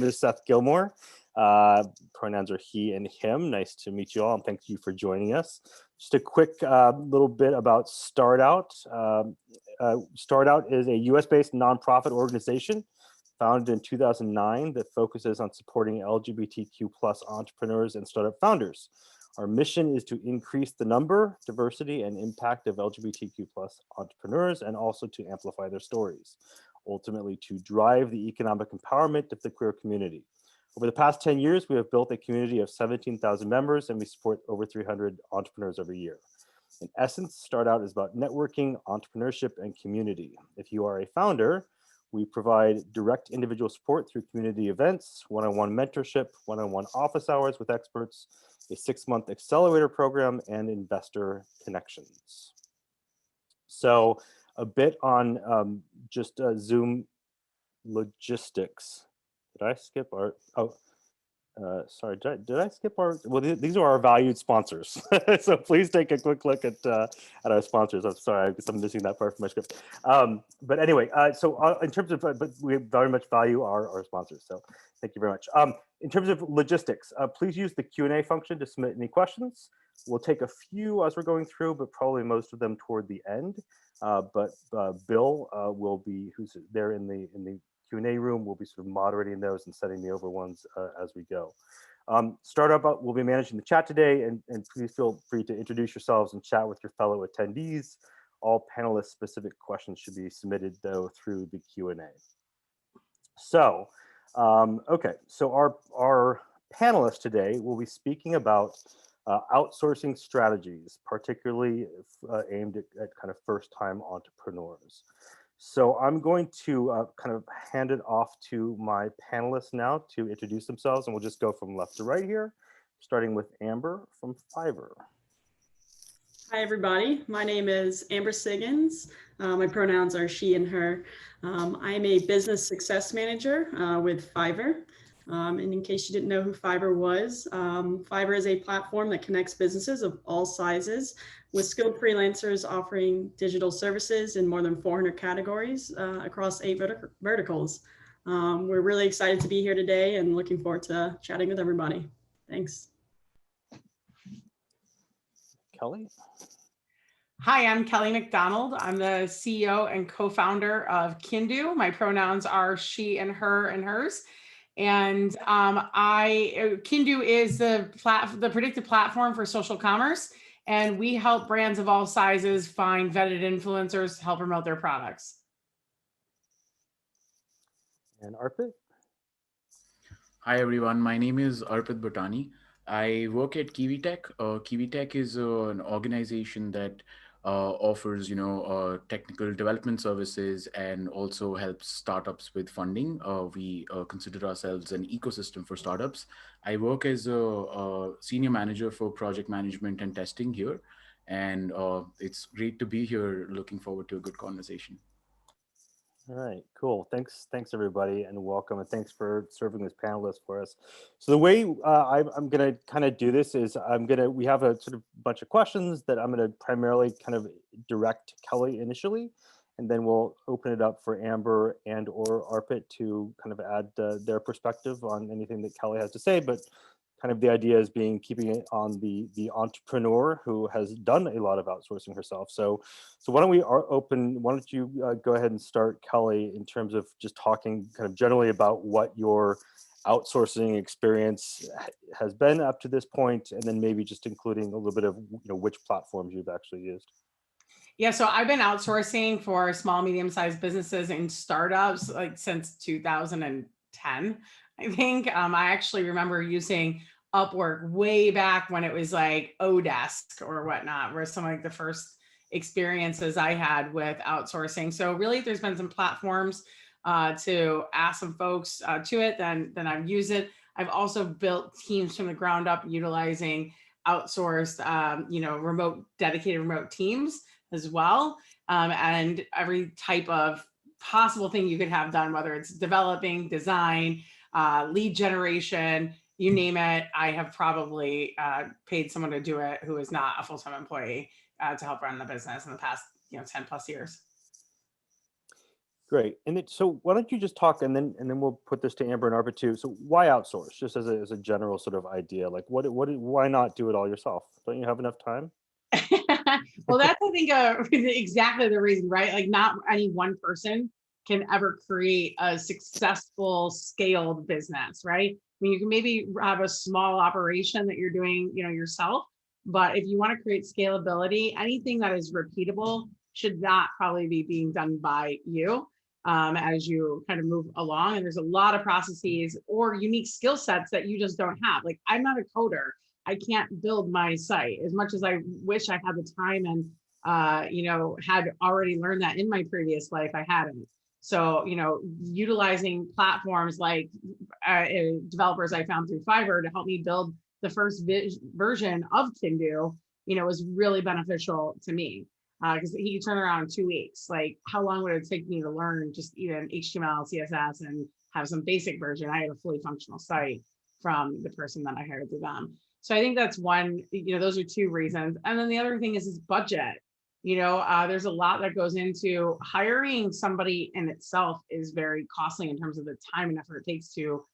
is Seth Gilmore. Pronouns are he and him. Nice to meet you all, and thank you for joining us. Just a quick little bit about StartOut. StartOut is a US-based nonprofit organization founded in 2009 that focuses on supporting LGBTQ+ entrepreneurs and startup founders. Our mission is to increase the number, diversity, and impact of LGBTQ+ entrepreneurs, and also to amplify their stories, ultimately to drive the economic empowerment of the queer community. Over the past 10 years, we have built a community of 17,000 members, and we support over 300 entrepreneurs every year. In essence, StartOut is about networking, entrepreneurship, and community. If you are a founder, we provide direct individual support through community events, one-on-one mentorship, one-on-one office hours with experts, a 6-month accelerator program, and investor connections. So a bit on just Zoom logistics. Did I skip our, sorry, did I skip our, well, these are our valued sponsors. So please take a quick look at our sponsors. I'm sorry, I guess I'm missing that part from my script. But anyway, so in terms of, but we very much value our sponsors. So thank you very much. In terms of logistics, please use the Q&A function to submit any questions. We'll take a few as we're going through, but probably most of them toward the end. But Bill will be, who's there in the Q&A room, will be sort of moderating those and sending me over ones as we go. Startup will be managing the chat today, and please feel free to introduce yourselves and chat with your fellow attendees. All panelist specific questions should be submitted though through the Q&A. So, okay, so our panelists today will be speaking about outsourcing strategies, particularly aimed at kind of first-time entrepreneurs. So I'm going to kind of hand it off to my panelists now to introduce themselves, and we'll just go from left to right here, starting with Amber from Fiverr. Hi, everybody. My name is Amber Siggins. My pronouns are she and her. I am a business success manager with Fiverr. And in case you didn't know who Fiverr was, Fiverr is a platform that connects businesses of all sizes with skilled freelancers offering digital services in more than 400 categories across 8 verticals. We're really excited to be here today and looking forward to chatting with everybody. Thanks. Kelly? Hi, I'm Kelly McDonald. I'm the CEO and co-founder of Kindu. My pronouns are she and her and hers. And Kindu is the predictive platform for social commerce, and we help brands of all sizes find vetted influencers to help promote their products. And Arpit? Hi everyone, my name is Arpit Bhutani. I work at KiwiTech. KiwiTech is an organization that offers, technical development services and also helps startups with funding. We consider ourselves an ecosystem for startups. I work as a senior manager for project management and testing here, and it's great to be here. Looking forward to a good conversation. All right, cool. Thanks everybody, and welcome, and thanks for serving as panelists for us. So the way I'm going to kind of do this is we have a sort of bunch of questions that I'm going to primarily kind of direct Kelly initially, and then we'll open it up for Amber and or Arpit to kind of add their perspective on anything that Kelly has to say, but kind of the idea is keeping it on the entrepreneur who has done a lot of outsourcing herself. So why don't you go ahead and start, Kelly, in terms of just talking kind of generally about what your outsourcing experience has been up to this point, and then maybe just including a little bit of which platforms you've actually used. Yeah, so I've been outsourcing for small, medium-sized businesses and startups like since 2010. I think I actually remember using Upwork way back when it was like Odesk or whatnot, were some of the first experiences I had with outsourcing. So really, there's been some platforms to ask some folks to it, then I've used it. I've also built teams from the ground up utilizing outsourced, dedicated remote teams as well. And every type of possible thing you could have done, whether it's developing, design, lead generation, you name it, I have probably paid someone to do it who is not a full-time employee to help run the business in the past 10 plus years. Great. And so why don't you just talk, and then we'll put this to Amber and Arpa too. So why outsource? Just as a general sort of idea, like why not do it all yourself? Don't you have enough time? Well, that's, I think, exactly the reason, right? Like, not any one person can ever create a successful scaled business, right? I mean, you can maybe have a small operation that you're doing, yourself, but if you want to create scalability, anything that is repeatable should not probably be being done by you, as you kind of move along. And there's a lot of processes or unique skill sets that you just don't have. Like, I'm not a coder. I can't build my site as much as I wish I had the time and had already learned that in my previous life. I hadn't. So, utilizing platforms like developers I found through Fiverr to help me build the first version of Kindu, was really beneficial to me, because he turned around in 2 weeks. Like, how long would it take me to learn just even HTML, CSS, and have some basic version? I had a fully functional site from the person that I hired through them. So I think that's one, those are two reasons. And then the other thing is budget. There's a lot that goes into hiring somebody in itself is very costly in terms of the time and effort it takes to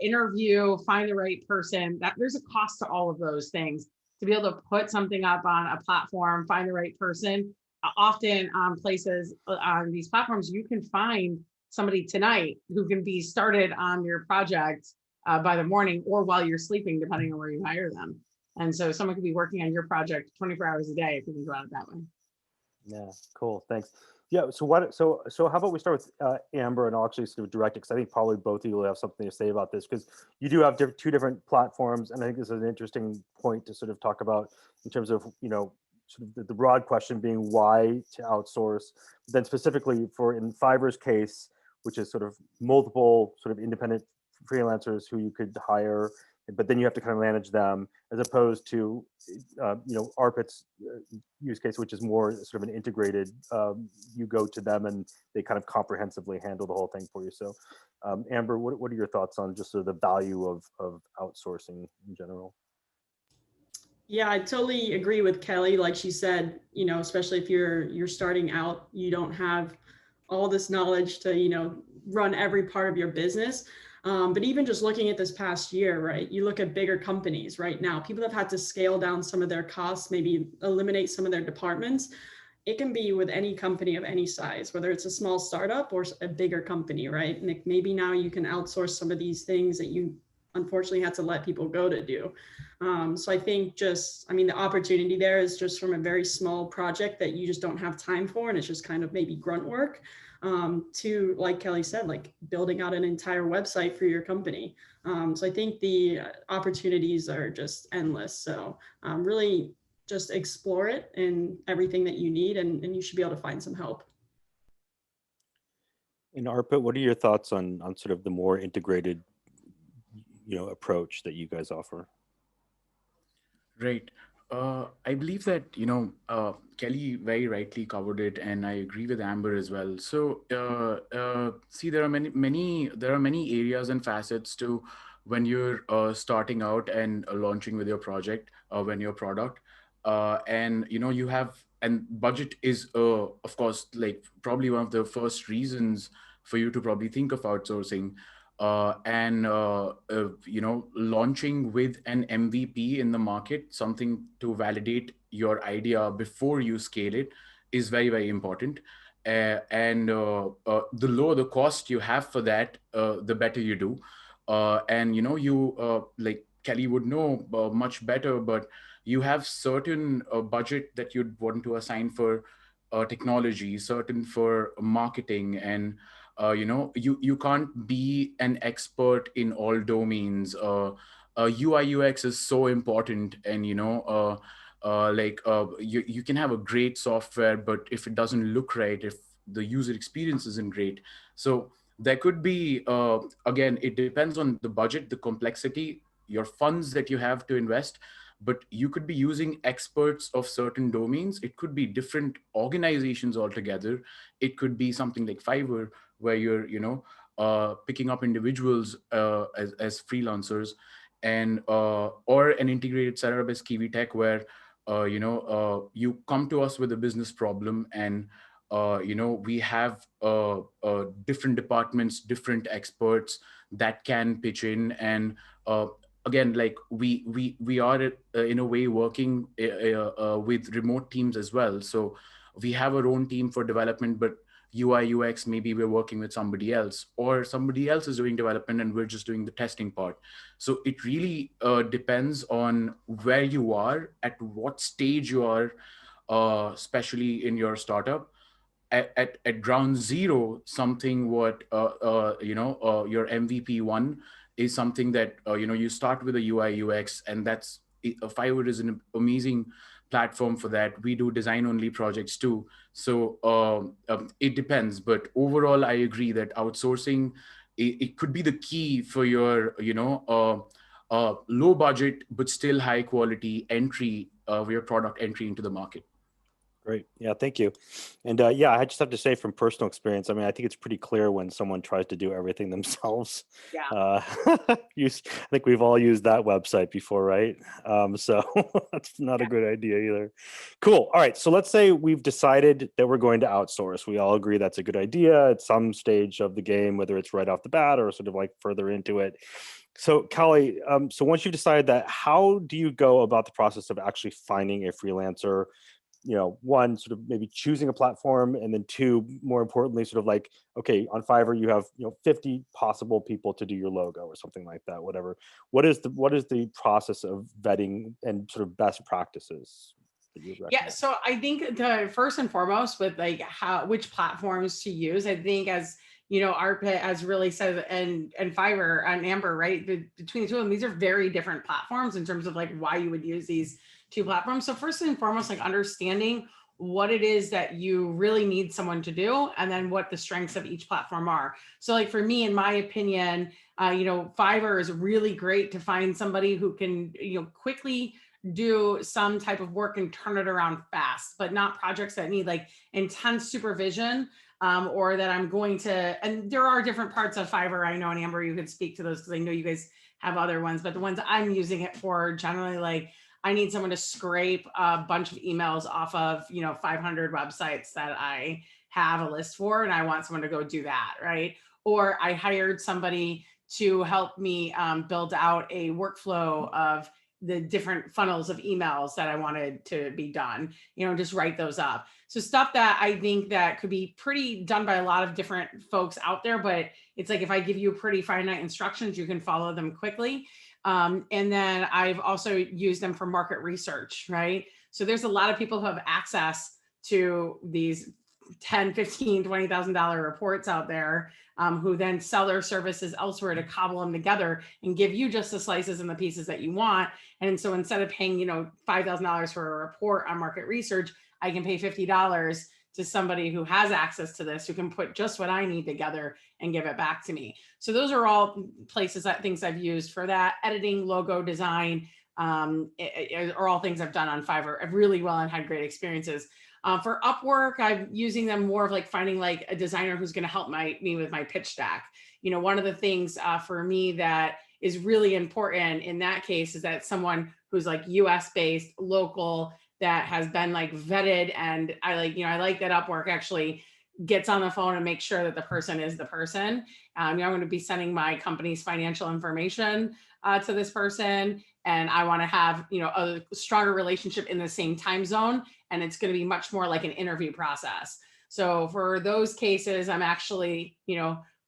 interview, find the right person. That there's a cost to all of those things to be able to put something up on a platform, find the right person. Often on places on these platforms, you can find somebody tonight who can be started on your project by the morning or while you're sleeping, depending on where you hire them. And so someone could be working on your project 24 hours a day if you think about it that way. Yeah, cool. Thanks. Yeah. So how about we start with Amber, and I'll actually sort of direct it because I think probably both of you will have something to say about this, because you do have two different platforms, and I think this is an interesting point to sort of talk about in terms of sort of the broad question being why to outsource, but then specifically in Fiverr's case, which is sort of multiple sort of independent freelancers who you could hire, but then you have to kind of manage them, as opposed to Arpit's use case, which is more sort of an integrated, you go to them and they kind of comprehensively handle the whole thing for you. So Amber, what are your thoughts on just sort of the value of outsourcing in general? Yeah, I totally agree with Kelly. Like she said, especially if you're starting out, you don't have all this knowledge to, run every part of your business. But even just looking at this past year, right, you look at bigger companies right now, people have had to scale down some of their costs, maybe eliminate some of their departments. It can be with any company of any size, whether it's a small startup or a bigger company, right? And maybe now you can outsource some of these things that you unfortunately had to let people go to do. So I think the opportunity there is just from a very small project that you just don't have time for, and it's just kind of maybe grunt work, to, like Kelly said, like building out an entire website for your company. So I think the opportunities are just endless. So really just explore it and everything that you need, and you should be able to find some help. And Arpit, what are your thoughts on sort of the more integrated approach that you guys offer? Right. I believe that, Kelly very rightly covered it, and I agree with Amber as well. So, see, there are many areas and facets to when you're starting out and launching with your project, when your product, and you have, and budget is, of course, like probably one of the first reasons for you to probably think of outsourcing. Launching with an MVP in the market, something to validate your idea before you scale it, is very, very important. The lower the cost you have for that, the better you do. Like Kelly would know much better, but you have certain budget that you'd want to assign for technology, certain for marketing, and you can't be an expert in all domains. UI UX is so important, and you can have a great software, but if it doesn't look right, if the user experience isn't great, so there could be, again, it depends on the budget, the complexity, your funds that you have to invest. But you could be using experts of certain domains. It could be different organizations altogether. It could be something like Fiverr, where you're picking up individuals as freelancers, and or an integrated setup as Kiwi Tech, where you come to us with a business problem, and we have different departments, different experts that can pitch in. And again, like we are in a way working with remote teams as well. So we have our own team for development, but UI UX, maybe we're working with somebody else, or somebody else is doing development and we're just doing the testing part. So it really depends on where you are, at what stage you are, especially in your startup. At ground zero, something what your MVP one is something that you start with a UI UX, and that's Fiverr is an amazing platform for that. We do design only projects too. So it depends, but overall I agree that outsourcing, it could be the key for your low budget but still high quality entry of your product entry into the market. Great. Yeah, thank you. And yeah, I just have to say from personal experience, I mean, I think it's pretty clear when someone tries to do everything themselves. Yeah. I think we've all used that website before, right? So that's not a good idea either. Cool. All right. So let's say we've decided that we're going to outsource. We all agree that's a good idea at some stage of the game, whether it's right off the bat or sort of like further into it. So Callie, so once you've decided that, how do you go about the process of actually finding a freelancer? One, sort of maybe choosing a platform, and then two, more importantly, sort of like, okay, on Fiverr you have 50 possible people to do your logo or something like that, whatever. What is the process of vetting and sort of best practices that you would recommend? Yeah, so I think the first and foremost with like which platforms to use, I think as Arpit has really said, and Fiverr and Amber, right? Between the two of them, these are very different platforms in terms of like why you would use these two platforms. So first and foremost, like understanding what it is that you really need someone to do, and then what the strengths of each platform are. So like for me, in my opinion, Fiverr is really great to find somebody who can, quickly do some type of work and turn it around fast, but not projects that need like intense supervision, or that I'm going to, and there are different parts of Fiverr. I know, and Amber, you could speak to those because I know you guys have other ones, but the ones I'm using it for generally, like I need someone to scrape a bunch of emails off of, 500 websites that I have a list for, and I want someone to go do that, right? Or I hired somebody to help me build out a workflow of the different funnels of emails that I wanted to be done, just write those up. So stuff that I think that could be pretty done by a lot of different folks out there, but it's like, if I give you pretty finite instructions, you can follow them quickly. And then I've also used them for market research, right? So there's a lot of people who have access to these 10, 15, $20,000 reports out there, who then sell their services elsewhere to cobble them together and give you just the slices and the pieces that you want. And so instead of paying, $5,000 for a report on market research, I can pay $50 to somebody who has access to this, who can put just what I need together and give it back to me. So those are all things I've used for that. Editing, logo design, are all things I've done on Fiverr. I've really well and had great experiences. For Upwork, I'm using them more of like finding like a designer who's going to help me with my pitch deck. One of the things for me that is really important in that case is that someone who's like US based, local, that has been like vetted. And I like that Upwork actually gets on the phone and makes sure that the person is the person. I'm going to be sending my company's financial information to this person, and I want to have, a stronger relationship in the same time zone. And it's going to be much more like an interview process. So for those cases, I'm actually,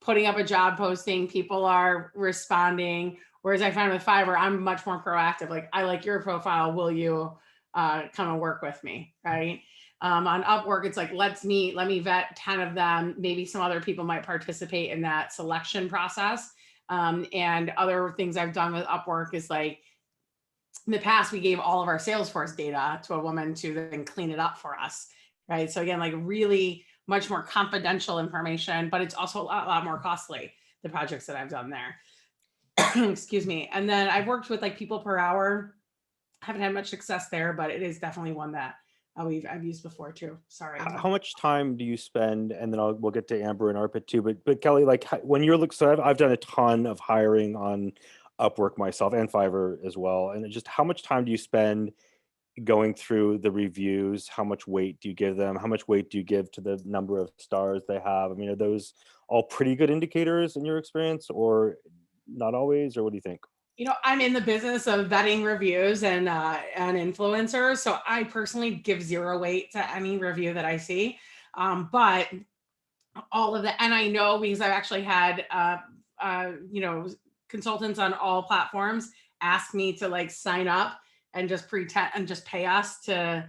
putting up a job posting, people are responding. Whereas I find with Fiverr, I'm much more proactive. Like, I like your profile. Will you come and work with me? Right. On Upwork, it's like, let's meet, let me vet 10 of them. Maybe some other people might participate in that selection process. And other things I've done with Upwork is like, in the past, we gave all of our Salesforce data to a woman to then clean it up for us, right? So again, like really much more confidential information, but it's also a lot more costly, the projects that I've done there. Excuse me. And then I've worked with like people per hour. Haven't had much success there, but it is definitely one that I've used before too. Sorry. How much time do you spend? And then we'll get to Amber and Arpit too. But Kelly, like when you're so I've done a ton of hiring on Upwork myself and Fiverr as well. And just how much time do you spend, going through the reviews, how much weight do you give them? How much weight do you give to the number of stars they have? I mean, are those all pretty good indicators in your experience, or not always, or what do you think? I'm in the business of vetting reviews and influencers, so I personally give zero weight to any review that I see. But all of that, and I know because I've actually had consultants on all platforms ask me to like sign up and just pretend and just pay us to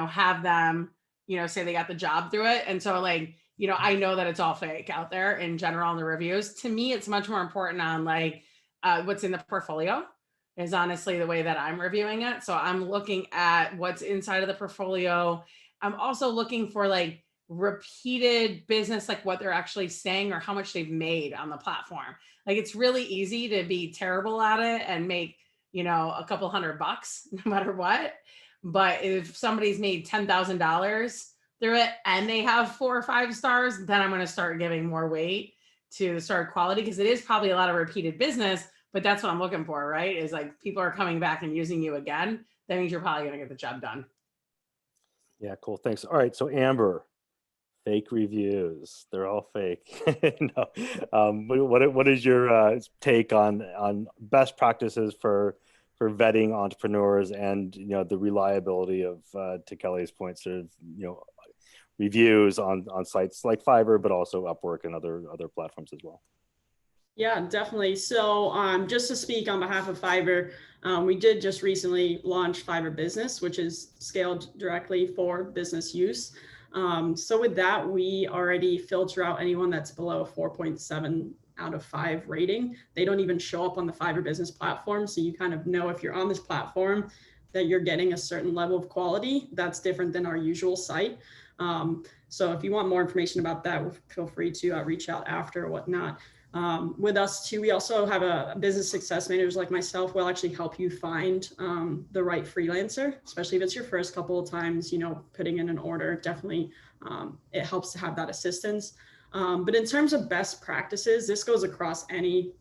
have them say they got the job through it. And so like I know that it's all fake out there in general in the reviews. To me, it's much more important on like what's in the portfolio is honestly the way that I'm reviewing it. So I'm looking at what's inside of the portfolio. I'm also looking for like repeated business, like what they're actually saying or how much they've made on the platform. Like it's really easy to be terrible at it and make, a couple $100 no matter what. But if somebody's made $10,000 through it and they have 4 or 5 stars, then I'm going to start giving more weight to the star quality, because it is probably a lot of repeated business. But that's what I'm looking for, right? Is like people are coming back and using you again. That means you're probably going to get the job done. Yeah, cool. Thanks. All right. So Amber, fake reviews. They're all fake. No. What is your take on best practices for vetting entrepreneurs and the reliability of to Kelly's point, sort of reviews on sites like Fiverr, but also Upwork and other platforms as well? Yeah, definitely. So just to speak on behalf of Fiverr, we did just recently launch Fiverr Business, which is scaled directly for business use. So with that, we already filter out anyone that's below a 4.7 out of 5 rating. They don't even show up on the Fiverr Business platform. So you kind of know if you're on this platform that you're getting a certain level of quality that's different than our usual site. So if you want more information about that, feel free to reach out after or whatnot. With us too, we also have a business success managers like myself will actually help you find the right freelancer, especially if it's your first couple of times, putting in an order. Definitely, it helps to have that assistance. But in terms of best practices, this goes across any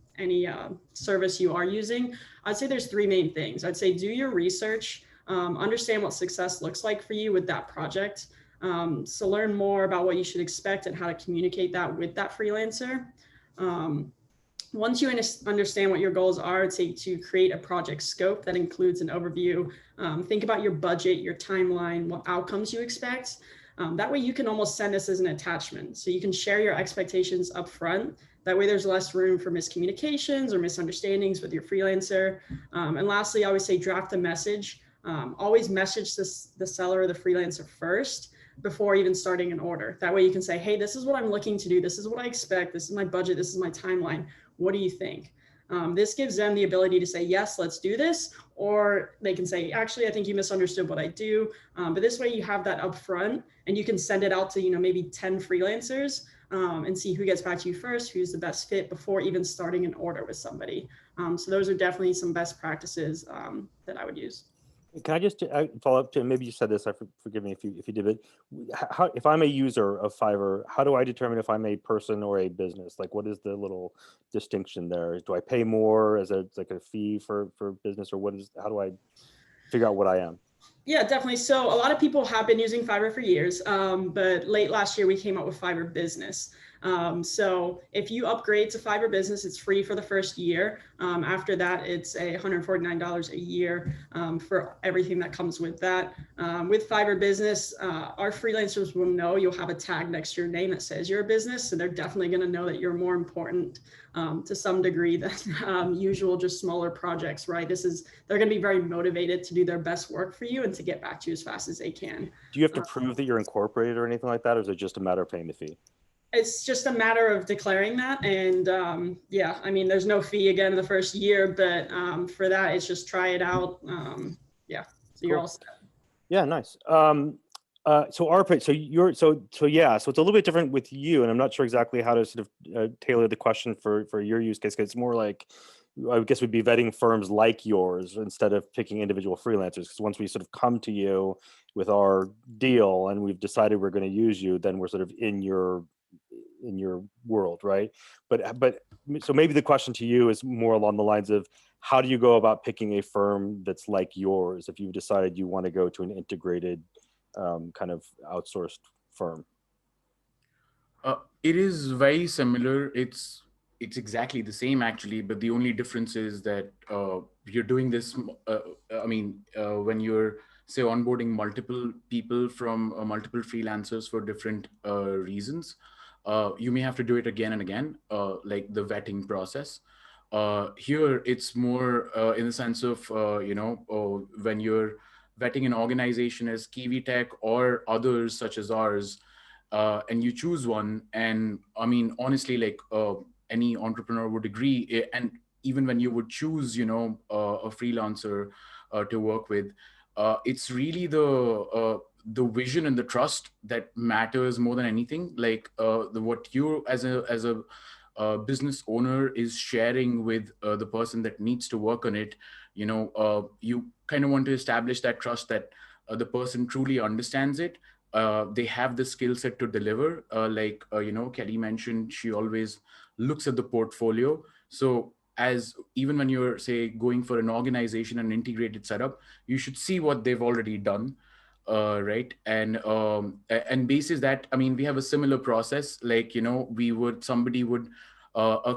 service you are using. I'd say there's 3 main things. I'd say do your research, understand what success looks like for you with that project. So learn more about what you should expect and how to communicate that with that freelancer. Once you understand what your goals are, I'd say to create a project scope that includes an overview. Think about your budget, your timeline, what outcomes you expect. That way you can almost send this as an attachment. So you can share your expectations up front. That way there's less room for miscommunications or misunderstandings with your freelancer. And lastly, I always say draft a message. Always message the seller or the freelancer first before even starting an order. That way you can say, hey, this is what I'm looking to do. This is what I expect. This is my budget. This is my timeline. What do you think? This gives them the ability to say, yes, let's do this. Or they can say, actually, I think you misunderstood what I do. But this way you have that upfront and you can send it out to, maybe 10 freelancers and see who gets back to you first, who's the best fit before even starting an order with somebody. So those are definitely some best practices that I would use. Can I just follow up to, maybe you said this, forgive me if you did, but how, if I'm a user of Fiverr, how do I determine if I'm a person or a business? Like, what is the little distinction there? Do I pay more as like a fee for business, or how do I figure out what I am? Yeah, definitely. So a lot of people have been using Fiverr for years, but late last year we came out with Fiverr Business. So if you upgrade to Fiverr Business, it's free for the first year. After that, it's $149 a year for everything that comes with that. With Fiverr Business, our freelancers will know you'll have a tag next to your name that says you're a business. So they're definitely going to know that you're more important to some degree than usual, just smaller projects, right? They're going to be very motivated to do their best work for you and to get back to you as fast as they can. Do you have to prove that you're incorporated or anything like that, or is it just a matter of paying the fee? It's just a matter of declaring that. And yeah, I mean, there's no fee again in the first year, but for that, it's just try it out. Yeah, so you're all set. Yeah, nice. So Arpit, so it's a little bit different with you, and I'm not sure exactly how to sort of tailor the question for your use case, because it's more like, I guess we'd be vetting firms like yours instead of picking individual freelancers. Because once we sort of come to you with our deal and we've decided we're going to use you, then we're sort of in your in your world, right? But so maybe the question to you is more along the lines of, how do you go about picking a firm that's like yours if you've decided you want to go to an integrated kind of outsourced firm? It is very similar. It's exactly the same actually, but the only difference is that you're doing this. When you're say onboarding multiple people from multiple freelancers for different reasons, you may have to do it again and again, like the vetting process. Here, it's more in the sense of when you're vetting an organization as Kiwi Tech or others such as ours, and you choose one. And I mean, honestly, like any entrepreneur would agree, and even when you would choose, a freelancer to work with, it's really the vision and the trust that matters more than anything. Like what you as a business owner is sharing with the person that needs to work on it. You kind of want to establish that trust that the person truly understands it. They have the skill set to deliver. Kelly mentioned, she always looks at the portfolio. So as even when you're say going for an organization and integrated setup, you should see what they've already done. Right. And basis that, I mean, we have a similar process. Like, a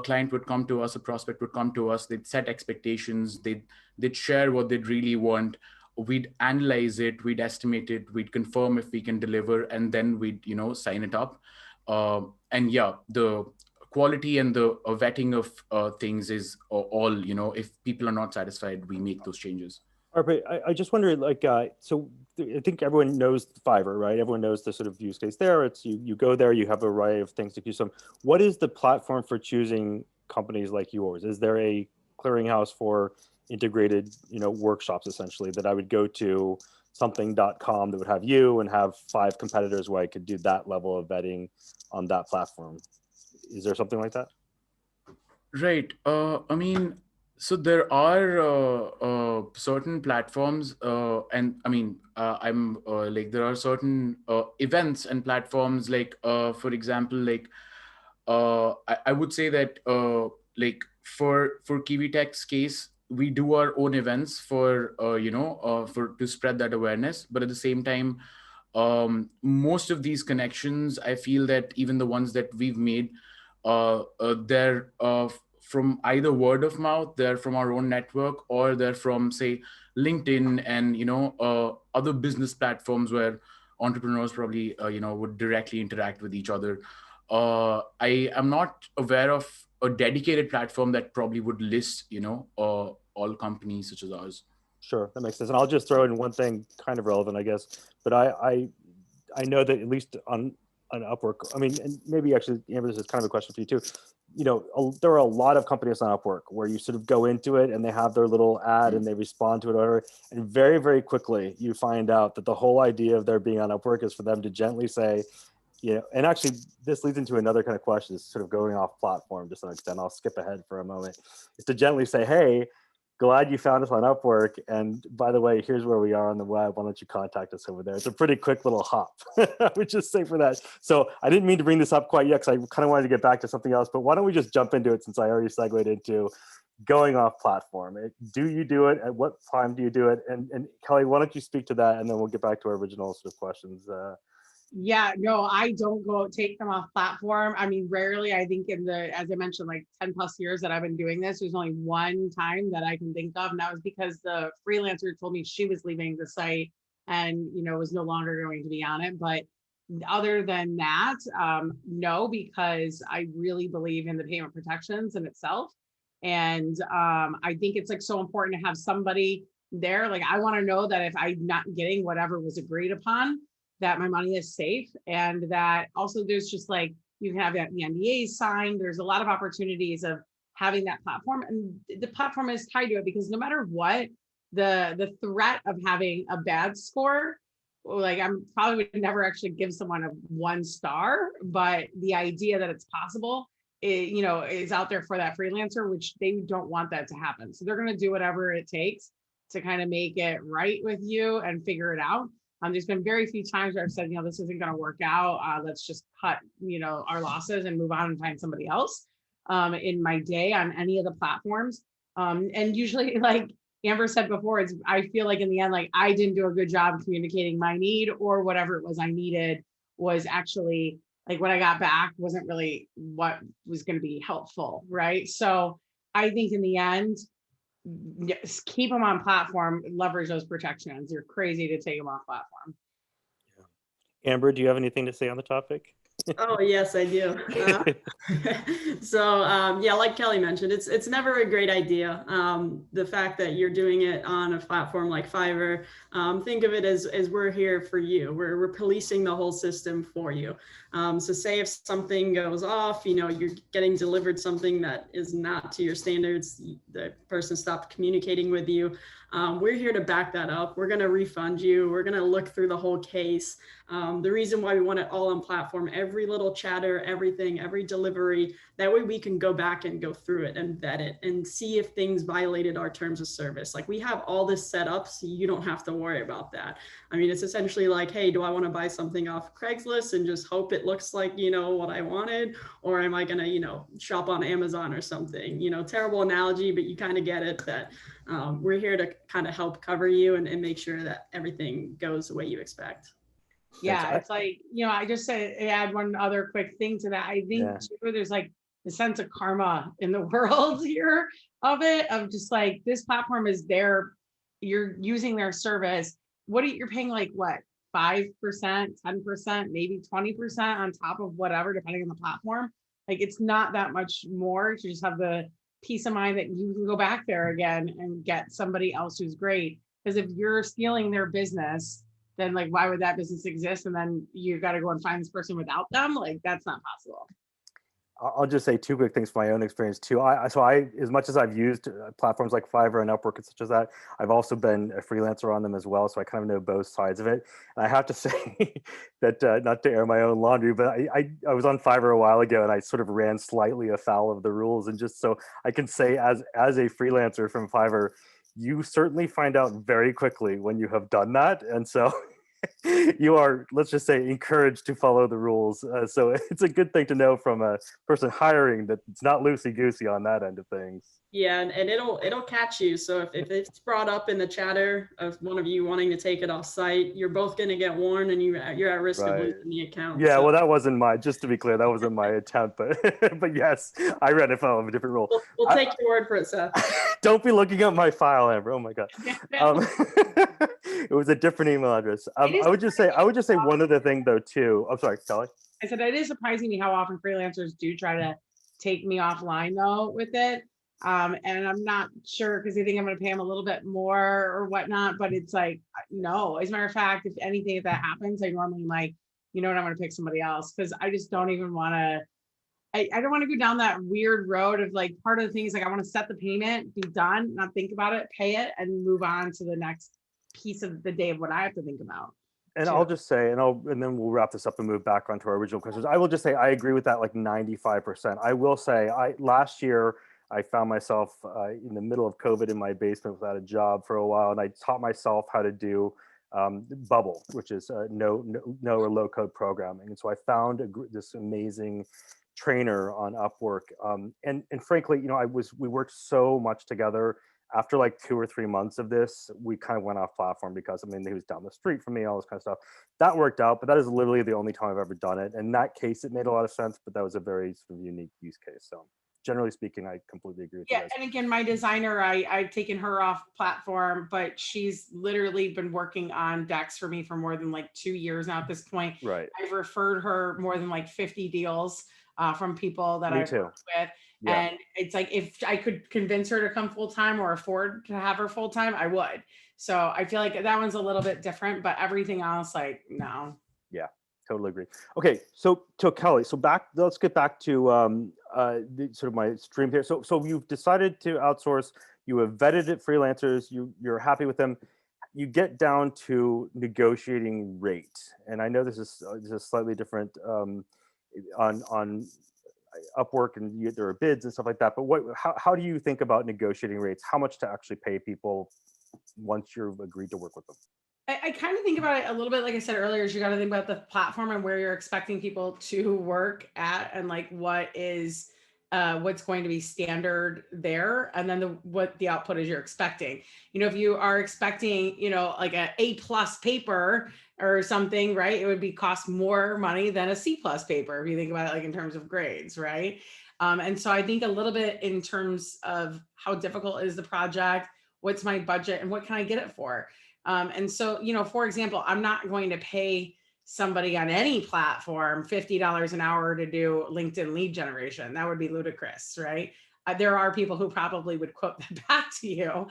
client would come to us, a prospect would come to us, they'd set expectations, they'd share what they'd really want. We'd analyze it, we'd estimate it, we'd confirm if we can deliver, and then we'd sign it up. And yeah, the quality and the vetting of things is all, if people are not satisfied, we make those changes. Arpit, I just wonder, like, so I think everyone knows Fiverr, right? Everyone knows the sort of use case there. It's you go there, you have a array of things to choose from. What is the platform for choosing companies like yours? Is there a clearinghouse for integrated, workshops essentially that I would go to something.com that would have you and have 5 competitors where I could do that level of vetting on that platform? Is there something like that? Right. I mean, so there are certain platforms, and I mean, I'm like there are certain events and platforms. Like, for example, like I would say that like for Kiwi Tech's case, we do our own events for for to spread that awareness. But at the same time, most of these connections, I feel that even the ones that we've made, they're from either word of mouth, they're from our own network, or they're from say LinkedIn and other business platforms where entrepreneurs probably would directly interact with each other. I am not aware of a dedicated platform that probably would list all companies such as ours. Sure, that makes sense. And I'll just throw in one thing kind of relevant, I guess. But I know that at least on Upwork, I mean, and maybe actually, Amber, this is kind of a question for you too. There are a lot of companies on Upwork where you sort of go into it and they have their little ad and they respond to it, or whatever, and very, very quickly you find out that the whole idea of their being on Upwork is for them to gently say, and actually this leads into another kind of question, is sort of going off platform to some extent. I'll skip ahead for a moment. Is to gently say, hey, glad you found us on Upwork. And by the way, here's where we are on the web. Why don't you contact us over there? It's a pretty quick little hop. I would just say for that. So I didn't mean to bring this up quite yet because I kind of wanted to get back to something else, but why don't we just jump into it since I already segued into going off platform. Do you do it? At what time do you do it? And Kelly, why don't you speak to that? And then we'll get back to our original sort of questions. Yeah, no, I don't take them off platform. I mean, rarely. I think as I mentioned, like 10 plus years that I've been doing this, there's only one time that I can think of. And that was because the freelancer told me she was leaving the site and, was no longer going to be on it. But other than that, no, because I really believe in the payment protections in itself. And I think it's like so important to have somebody there. Like, I want to know that if I'm not getting whatever was agreed upon, that my money is safe. And that also there's just like, you can have the NDAs signed. There's a lot of opportunities of having that platform, and the platform is tied to it, because no matter what, the threat of having a bad score, like I'm probably would never actually give someone a 1 star, but the idea that it's possible, is out there for that freelancer, which they don't want that to happen. So they're going to do whatever it takes to kind of make it right with you and figure it out. There's been very few times where I've said, this isn't going to work out. Let's just cut, our losses and move on and find somebody else in my day on any of the platforms. And usually, like Amber said before, I feel like in the end, like I didn't do a good job communicating my need, or whatever it was I needed was actually like when I got back wasn't really what was going to be helpful. Right. So I think in the end, just keep them on platform, leverage those protections. You're crazy to take them off platform. Amber, do you have anything to say on the topic? Oh, yes, I do. Yeah, like Kelly mentioned, it's never a great idea. The fact that you're doing it on a platform like Fiverr, think of it as we're here for you. We're policing the whole system for you. So say if something goes off, you're getting delivered something that is not to your standards, the person stopped communicating with you. We're here to back that up. We're going to refund you. We're going to look through the whole case. The reason why we want it all on platform, every little chatter, everything, every delivery, that way we can go back and go through it and vet it and see if things violated our terms of service. Like we have all this set up so you don't have to worry about that. I mean, it's essentially like, hey, do I want to buy something off Craigslist and just hope it looks like, what I wanted? Or am I going to, shop on Amazon or something? Terrible analogy, but you kind of get it that we're here to kind of help cover you and make sure that everything goes the way you expect. Yeah, it's like, I just said, add one other quick thing to that. I think too, there's like the sense of karma in the world here of just like this platform is there, you're using their service. You're paying like what, 5%, 10%, maybe 20% on top of whatever, depending on the platform. Like it's not that much more to just have the peace of mind that you can go back there again and get somebody else who's great. Because if you're stealing their business, then like, why would that business exist? And then you got to go and find this person without them. Like, that's not possible. I'll just say two quick things from my own experience too. As much as I've used platforms like Fiverr and Upwork and such as that, I've also been a freelancer on them as well. So I kind of know both sides of it. And I have to say that not to air my own laundry, but I was on Fiverr a while ago and I sort of ran slightly afoul of the rules. And just so I can say as a freelancer from Fiverr, you certainly find out very quickly when you have done that. And so you are, let's just say, encouraged to follow the rules. So it's a good thing to know from a person hiring that it's not loosey-goosey on that end of things. Yeah, and it'll catch you. So if it's brought up in the chatter of one of you wanting to take it off site, you're both going to get warned and you're at risk of losing the account. Yeah, well, that wasn't just to be clear, that wasn't my attempt, but but yes, I read it from a different rule. We'll take your word for it, Seth. Don't be looking at my file, Amber. Oh my God. It was a different email address. I would just say one other thing though too. I'm sorry, Kelly. I said it is surprising me how often freelancers do try to take me offline though with it. And I'm not sure because they think I'm going to pay them a little bit more or whatnot, but it's like, no, as a matter of fact, if anything, if that happens, I normally like, I'm going to pick somebody else because I just don't even want to, I don't want to go down that weird road of like, part of the thing is like, I want to set the payment, be done, not think about it, pay it and move on to the next piece of the day of what I have to think about. And I'll just say, and then we'll wrap this up and move back onto our original questions. I will just say, I agree with that like 95%. I will say last year, I found myself in the middle of COVID in my basement without a job for a while, and I taught myself how to do Bubble, which is no or low code programming. And so I found this amazing trainer on Upwork, and frankly, we worked so much together. After like 2 or 3 months of this, we kind of went off platform because he was down the street from me, all this kind of stuff. That worked out, but that is literally the only time I've ever done it. In that case, it made a lot of sense, but that was a very sort of unique use case. So generally speaking, I completely agree with you guys. And again, my designer, I've taken her off platform, but she's literally been working on decks for me for more than like 2 years now at this point. Right. I've referred her more than like 50 deals from people that I've worked with. Yeah. And it's like, if I could convince her to come full-time or afford to have her full-time, I would. So I feel like that one's a little bit different, but everything else, like, no. Yeah, totally agree. Okay, so Kelly, let's get back to sort of my stream here. So you've decided to outsource, you have vetted it freelancers, you're happy with them. You get down to negotiating rate. And I know this is slightly different on Upwork, and there are bids and stuff like that. But how do you think about negotiating rates? How much to actually pay people once you've agreed to work with them? I kind of think about it a little bit, like I said earlier, is you got to think about the platform and where you're expecting people to work at, and like what's going to be standard there, and then what the output is you're expecting. If you are expecting, like A+ paper or something, right? It would be cost more money than a C+ paper if you think about it, like in terms of grades, right? And so I think a little bit in terms of how difficult is the project, what's my budget, and what can I get it for? And so, for example, I'm not going to pay somebody on any platform $50 an hour to do LinkedIn lead generation. That would be ludicrous, right? There are people who probably would quote that back to you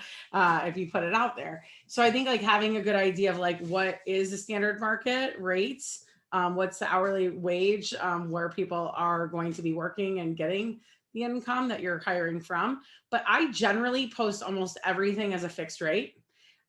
if you put it out there. So I think like having a good idea of like what is the standard market rates, what's the hourly wage where people are going to be working and getting the income that you're hiring from. But I generally post almost everything as a fixed rate.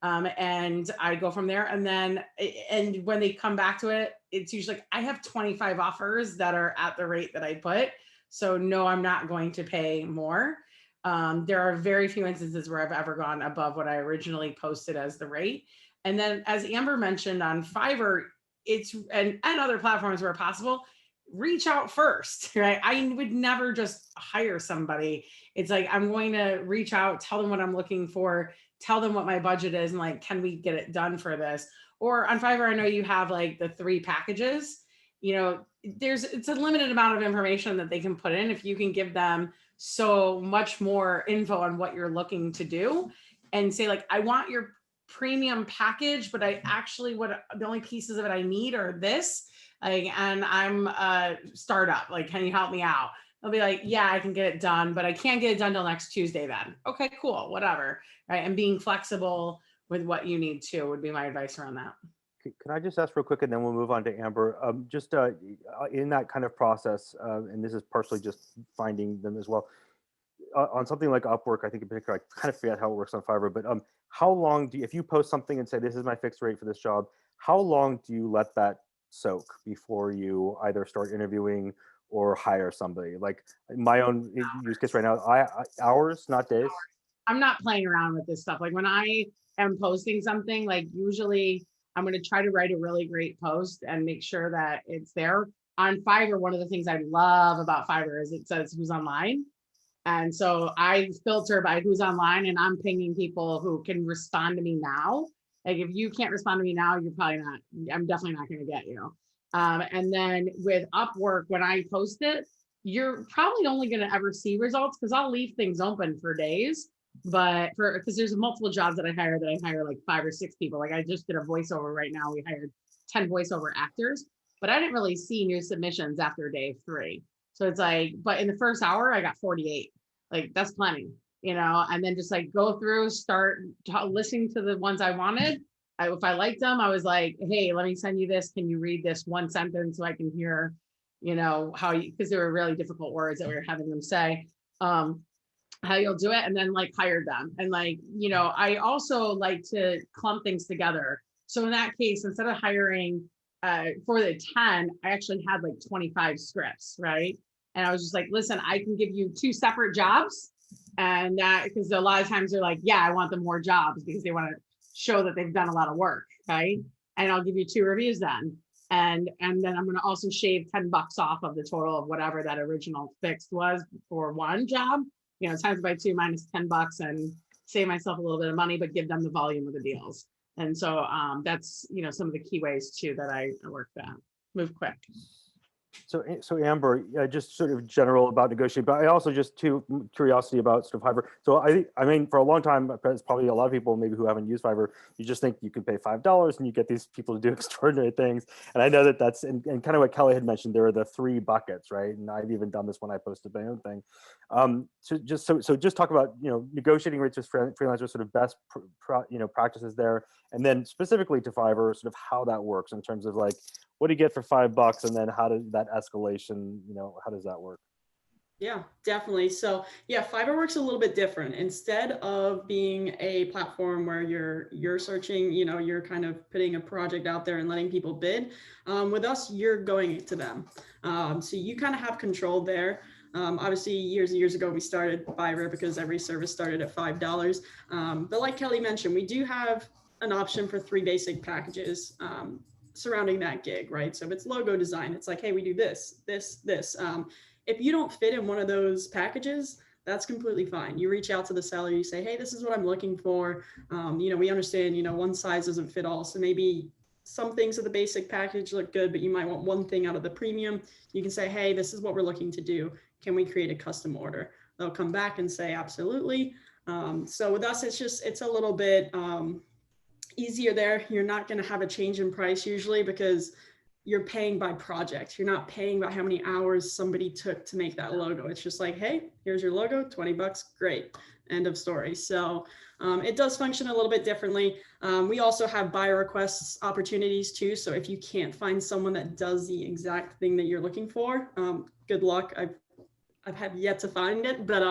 And I go from there. And when they come back to it, it's usually like I have 25 offers that are at the rate that I put. So no, I'm not going to pay more. There are very few instances where I've ever gone above what I originally posted as the rate. And then as Amber mentioned on Fiverr, and other platforms where possible, reach out first, right? I would never just hire somebody. It's like, I'm going to reach out, tell them what I'm looking for, tell them what my budget is, and like, can we get it done for this? Or on Fiverr, I know you have like the 3 packages. It's a limited amount of information that they can put in. If you can give them so much more info on what you're looking to do and say like, I want your premium package, but I actually, the only pieces of it I need are this, like, and I'm a startup, like, can you help me out? They'll be like, yeah, I can get it done, but I can't get it done till next Tuesday then. Okay, cool, whatever, right? And being flexible with what you need to would be my advice around that. Can I just ask real quick, and then we'll move on to Amber? Just in that kind of process, and this is partially just finding them as well. On something like Upwork, I think in particular, I kind of forget how it works on Fiverr, but how long if you post something and say, this is my fixed rate for this job, how long do you let that soak before you either start interviewing or hire somebody? Like my own use case right now, hours, not days. I'm not playing around with this stuff. Like when I am posting something, like usually I'm going to try to write a really great post and make sure that it's there. On Fiverr, one of the things I love about Fiverr is it says who's online. And so I filter by who's online, and I'm pinging people who can respond to me now. Like if you can't respond to me now, you're probably not, I'm definitely not going to get you. And then with Upwork, when I post it, you're probably only going to ever see results because I'll leave things open for days. But because there's multiple jobs that I hire like 5 or 6 people. Like I just did a voiceover right now. We hired 10 voiceover actors, but I didn't really see new submissions after day 3. So it's like, but in the first hour, I got 48. Like that's plenty, and then just like go through, start listening to the ones I wanted. If I liked them, I was like, hey, let me send you this. Can you read this one sentence so I can hear, because there were really difficult words that we were having them say, how you'll do it. And then like hire them. And like, I also like to clump things together. So in that case, instead of hiring for the 10, I actually had like 25 scripts, right? And I was just like, listen, I can give you 2 separate jobs. And that, because a lot of times they're like, yeah, I want them more jobs because they want to show that they've done a lot of work, right? And I'll give you 2 reviews then. And then I'm going to also shave $10 off of the total of whatever that original fixed was for one job, times by 2 minus $10 and save myself a little bit of money, but give them the volume of the deals. And so that's, some of the key ways too that I work that. Move quick. So Amber, just sort of general about negotiating, but I also just curiosity about sort of Fiverr. So I mean, for a long time, there's probably a lot of people maybe who haven't used Fiverr. You just think you can pay $5 and you get these people to do extraordinary things. And I know that's and kind of what Kelly had mentioned. There are the 3 buckets, right? And I've even done this when I posted my own thing. So just talk about negotiating rates with freelancers, sort of best practices there, and then specifically to Fiverr, sort of how that works in terms of like, what do you get for $5, and then how does that escalation, how does that work? Yeah, definitely. So yeah, Fiverr Works a little bit different. Instead of being a platform where you're searching, you're kind of putting a project out there and letting people bid. With us, you're going to them. So you kind of have control there. Obviously, years and years ago, we started Fiverr because every service started at $5. But like Kelly mentioned, we do have an option for 3 basic packages surrounding that gig, right? So if it's logo design, it's like, hey, we do this, this, this. If you don't fit in one of those packages, that's completely fine. You reach out to the seller, you say, hey, this is what I'm looking for. We understand, one size doesn't fit all. So maybe some things of the basic package look good, but you might want one thing out of the premium. You can say, hey, this is what we're looking to do. Can we create a custom order? They'll come back and say, absolutely. So with us, it's a little bit easier there. You're not going to have a change in price usually because you're paying by project. You're not paying by how many hours somebody took to make that logo. It's just like, hey, here's your logo, $20, great, end of story. So it does function a little bit differently. We also have buyer requests opportunities too. So if you can't find someone that does the exact thing that you're looking for, good luck. I've had yet to find it, but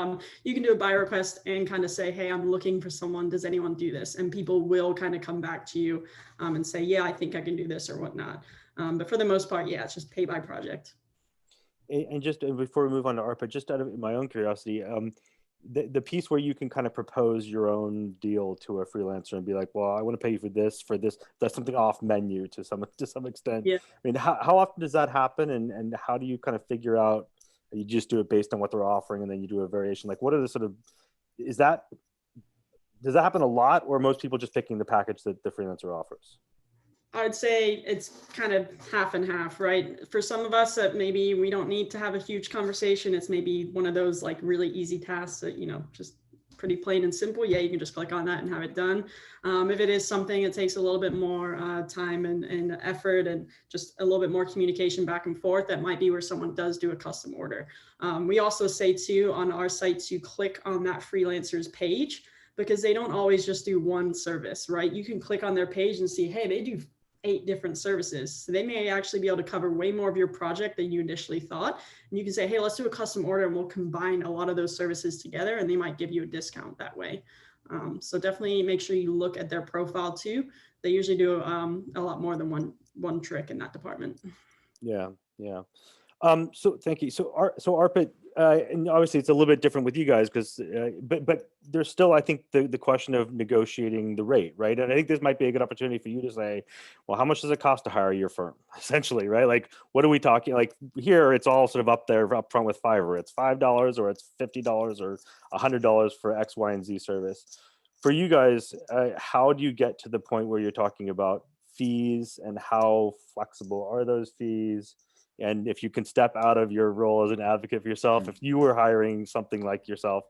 you can do a buyer request and kind of say, hey, I'm looking for someone. Does anyone do this? And people will kind of come back to you and say, yeah, I think I can do this or whatnot. But for the most part, yeah, it's just pay by project. And just before we move on to ARPA, just out of my own curiosity, the piece where you can kind of propose your own deal to a freelancer and be like, well, I want to pay you for this, that's something off menu to some extent. Yeah. I mean, how often does that happen? And how do you kind of figure out, you just do it based on what they're offering and then you do a variation? Like, what are the sort of, does that happen a lot, or most people just picking the package that the freelancer offers? I'd say it's kind of half and half, right? For some of us that maybe we don't need to have a huge conversation. It's maybe one of those like really easy tasks that, just pretty plain and simple. Yeah, you can just click on that and have it done. If it is something that takes a little bit more time and effort and just a little bit more communication back and forth, that might be where someone does do a custom order. We also say too, on our site, to click on that freelancer's page, because they don't always just do one service, right? You can click on their page and see, hey, they do 8 different services. So they may actually be able to cover way more of your project than you initially thought. And you can say, hey, let's do a custom order and we'll combine a lot of those services together, and they might give you a discount that way. So definitely make sure you look at their profile too. They usually do a lot more than one trick in that department. Yeah. So thank you. So ARPA, and obviously it's a little bit different with you guys because, but there's still, I think, the question of negotiating the rate, right? And I think this might be a good opportunity for you to say, well, how much does it cost to hire your firm, essentially, right? Like, what are we talking? Like here, it's all sort of up front with Fiverr. It's $5 or it's $50 or $100 for X, Y, and Z service. For you guys, how do you get to the point where you're talking about fees, and how flexible are those fees? And if you can step out of your role as an advocate for yourself, if you were hiring something like yourself,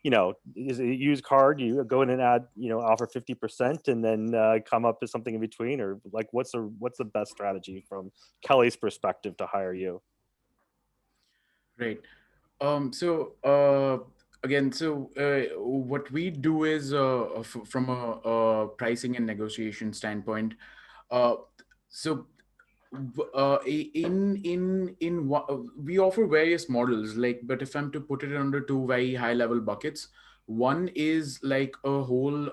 is it used card? You go in and add, offer 50% and then come up with something in between, or like, what's the best strategy from Kelly's perspective to hire you? Right. Again, what we do is from a pricing and negotiation standpoint. So we offer various models, like, but if I'm to put it under 2 very high level buckets, one is like a whole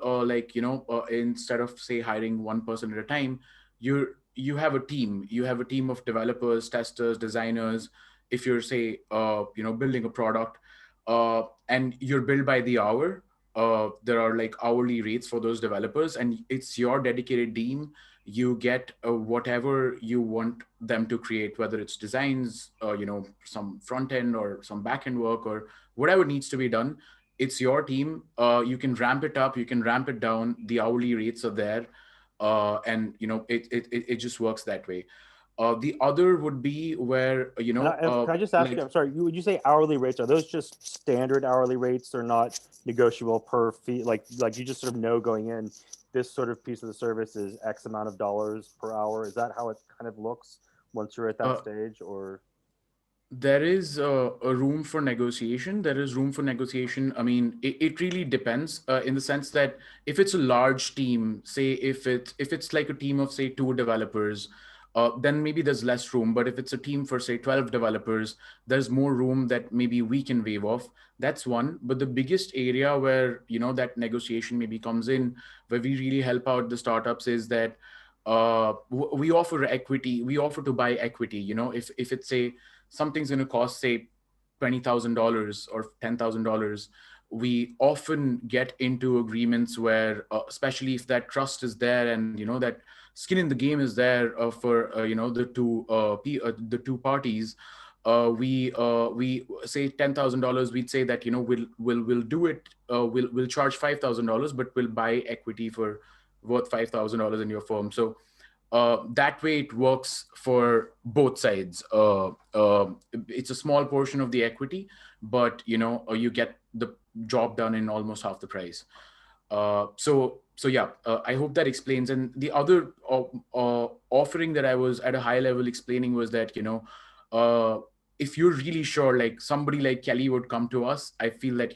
instead of say hiring one person at a time, you have a team of developers, testers, designers. If you're say building a product, and you're billed by the hour, there are like hourly rates for those developers, and it's your dedicated team. You get whatever you want them to create, whether it's designs, some front end or some back end work or whatever needs to be done. It's your team. You can ramp it up, you can ramp it down. The hourly rates are there, and it just works that way. The other would be where Can I just ask you? I'm sorry. Would you say hourly rates? Are those just standard hourly rates? They're not negotiable per fee. Like you just sort of know going in, this sort of piece of the service is X amount of dollars per hour. Is that how it kind of looks once you're at that stage, or? There is a room for negotiation. There is room for negotiation. I mean, it really depends in the sense that if it's a large team, say if it's like a team of say 2 developers, then maybe there's less room. But if it's a team for say 12 developers, there's more room that maybe we can waive off. That's one. But the biggest area where that negotiation maybe comes in, where we really help out the startups, is that we offer equity. We offer to buy equity. If it's a something's going to cost say $20,000 or $10,000, we often get into agreements where, especially if that trust is there and that skin in the game is there for the two parties. We say $10,000. We'd say that we'll do it. We'll charge $5,000, but we'll buy equity for worth $5,000 in your firm. So that way it works for both sides. It's a small portion of the equity, but you get the job done in almost half the price. So yeah, I hope that explains. And the other offering that I was at a high level explaining was that uh, if you're really sure, like somebody like Kelly would come to us, I feel that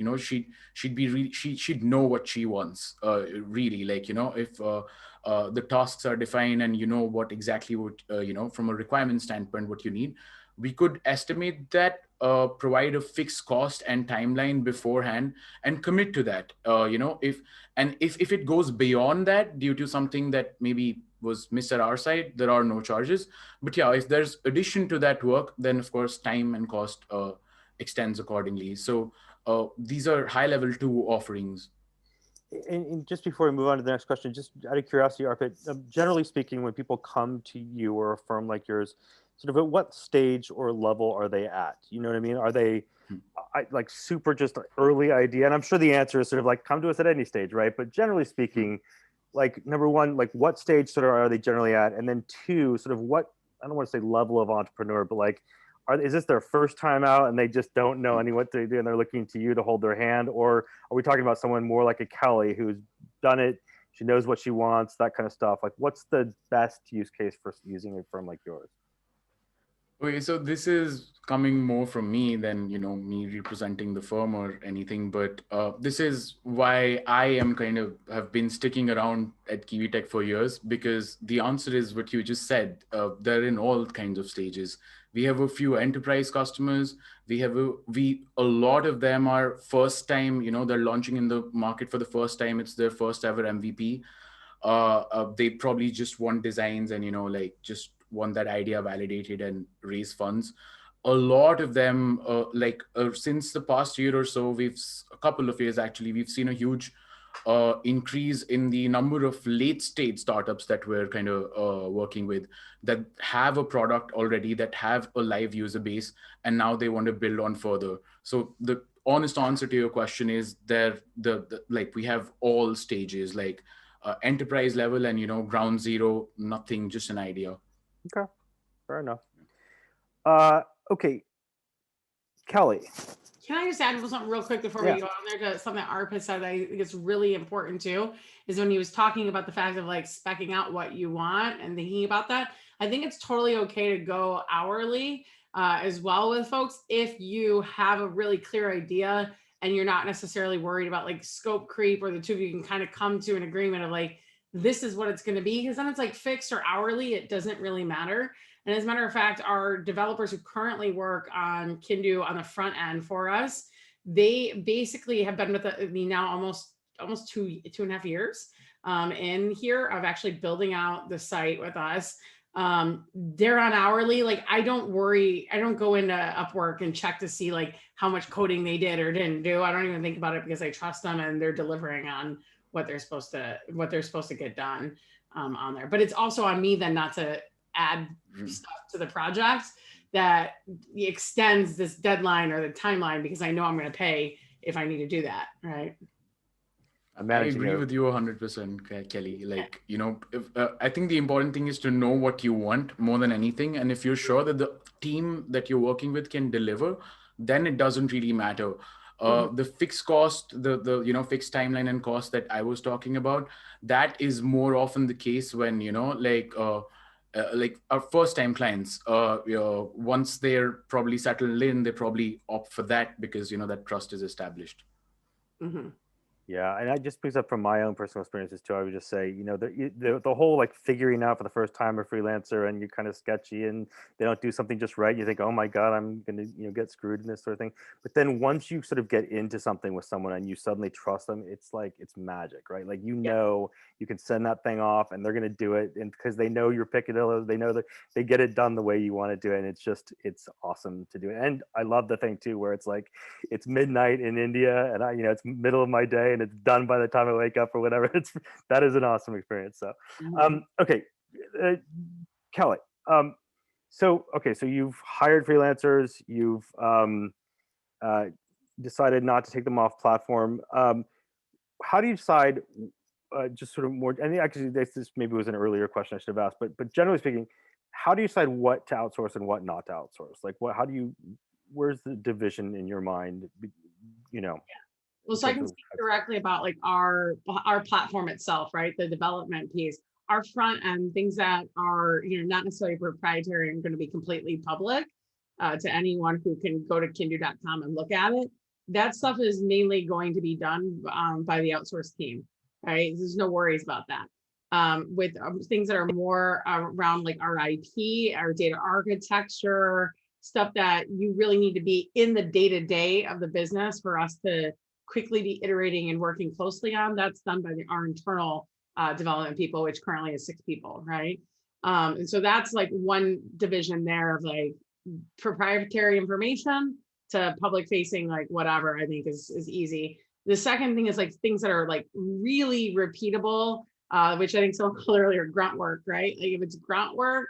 she'd be really, she'd know what she wants. Really, like if the tasks are defined and what exactly would from a requirement standpoint what you need, we could estimate that, provide a fixed cost and timeline beforehand, and commit to that. If it goes beyond that due to something that maybe was missed at our side, there are no charges. But yeah, if there's addition to that work, then of course time and cost extends accordingly. So these are high level two offerings. And just before we move on to the next question, just out of curiosity, Arpit, generally speaking, when people come to you or a firm like yours, sort of at what stage or level are they at? You know what I mean? Are they like super just early idea? And I'm sure the answer is sort of like, come to us at any stage, right? But generally speaking, like number one, like what stage sort of are they generally at? And then two, sort of what, I don't want to say level of entrepreneur, but like, is this their first time out and they just don't know any what to do and they're looking to you to hold their hand? Or are we talking about someone more like a Kelly who's done it, she knows what she wants, that kind of stuff? Like what's the best use case for using a firm like yours? Okay, so this is coming more from me than me representing the firm or anything, but this is why I am have been sticking around at Kiwi Tech for years, because the answer is what you just said. They're in all kinds of stages. We have a few enterprise customers. A lot of them are first time. They're launching in the market for the first time. It's their first ever MVP. They probably just want designs and like just want that idea validated and raise funds. A lot of them, since the past year or so, a couple of years actually, we've seen a huge increase in the number of late stage startups that we're working with, that have a product already, that have a live user base, and now they want to build on further. So the honest answer to your question is we have all stages, like enterprise level and ground zero, nothing, just an idea. Okay, fair enough. Okay, Kelly. Can I just add something real quick before we go on there to something that Arpit said that I think is really important too, is when he was talking about the fact of like speccing out what you want and thinking about that. I think it's totally okay to go hourly as well with folks if you have a really clear idea and you're not necessarily worried about like scope creep, or the two of you can kind of come to an agreement of like, this is what it's going to be. Because then it's like fixed or hourly, it doesn't really matter. And as a matter of fact, our developers who currently work on Kindu on the front end for us, they basically have been with me now almost 2.5 years in here of actually building out the site with us. They're on hourly. Like I don't worry. I don't go into Upwork and check to see like how much coding they did or didn't do. I don't even think about it because I trust them and they're delivering on what they're supposed to get done on there. But it's also on me then not to add stuff to the project that extends this deadline or the timeline, because I know I'm going to pay if I need to do that. Right. I agree with you 100%, Kelly. Like, I think the important thing is to know what you want more than anything. And if you're sure that the team that you're working with can deliver, then it doesn't really matter. The fixed cost, the fixed timeline and cost that I was talking about, that is more often the case when, like our first time clients, once they're probably settled in, they probably opt for that because, that trust is established. Mm-hmm. Yeah, and I just brings up from my own personal experiences too. I would just say, the whole like figuring out for the first time a freelancer and you're kind of sketchy and they don't do something just right. You think, oh my God, I'm gonna get screwed in this sort of thing. But then once you sort of get into something with someone and you suddenly trust them, it's like it's magic, right? Like you can send that thing off and they're gonna do it, and because they know you're picadillos, they know that they get it done the way you want to do it, and it's awesome to do it. And I love the thing too where it's like it's midnight in India and it's middle of my day and it's done by the time I wake up or whatever. That is an awesome experience. So, okay, uh, Kelly. So you've hired freelancers. You've uh, decided not to take them off platform. How do you decide? Just sort of more. I think actually this maybe was an earlier question I should have asked, but generally speaking, how do you decide what to outsource and what not to outsource? Like, what? How do you? Where's the division in your mind? You know, Well, in so I terms can of speak directly about like our platform itself, right? The development piece, our front end, things that are not necessarily proprietary and going to be completely public to anyone who can go to kindu.com and look at it. That stuff is mainly going to be done by the outsource team, right? There's no worries about that. With things that are more around like our IP, our data architecture, stuff that you really need to be in the day-to-day of the business for us to quickly be iterating and working closely on. That's done by our internal development people, which currently is 6 people, right? And so that's like one division there of like proprietary information to public facing, like whatever I think is easy. The second thing is like things that are like really repeatable, which I think someone called earlier grunt work, right? Like if it's grunt work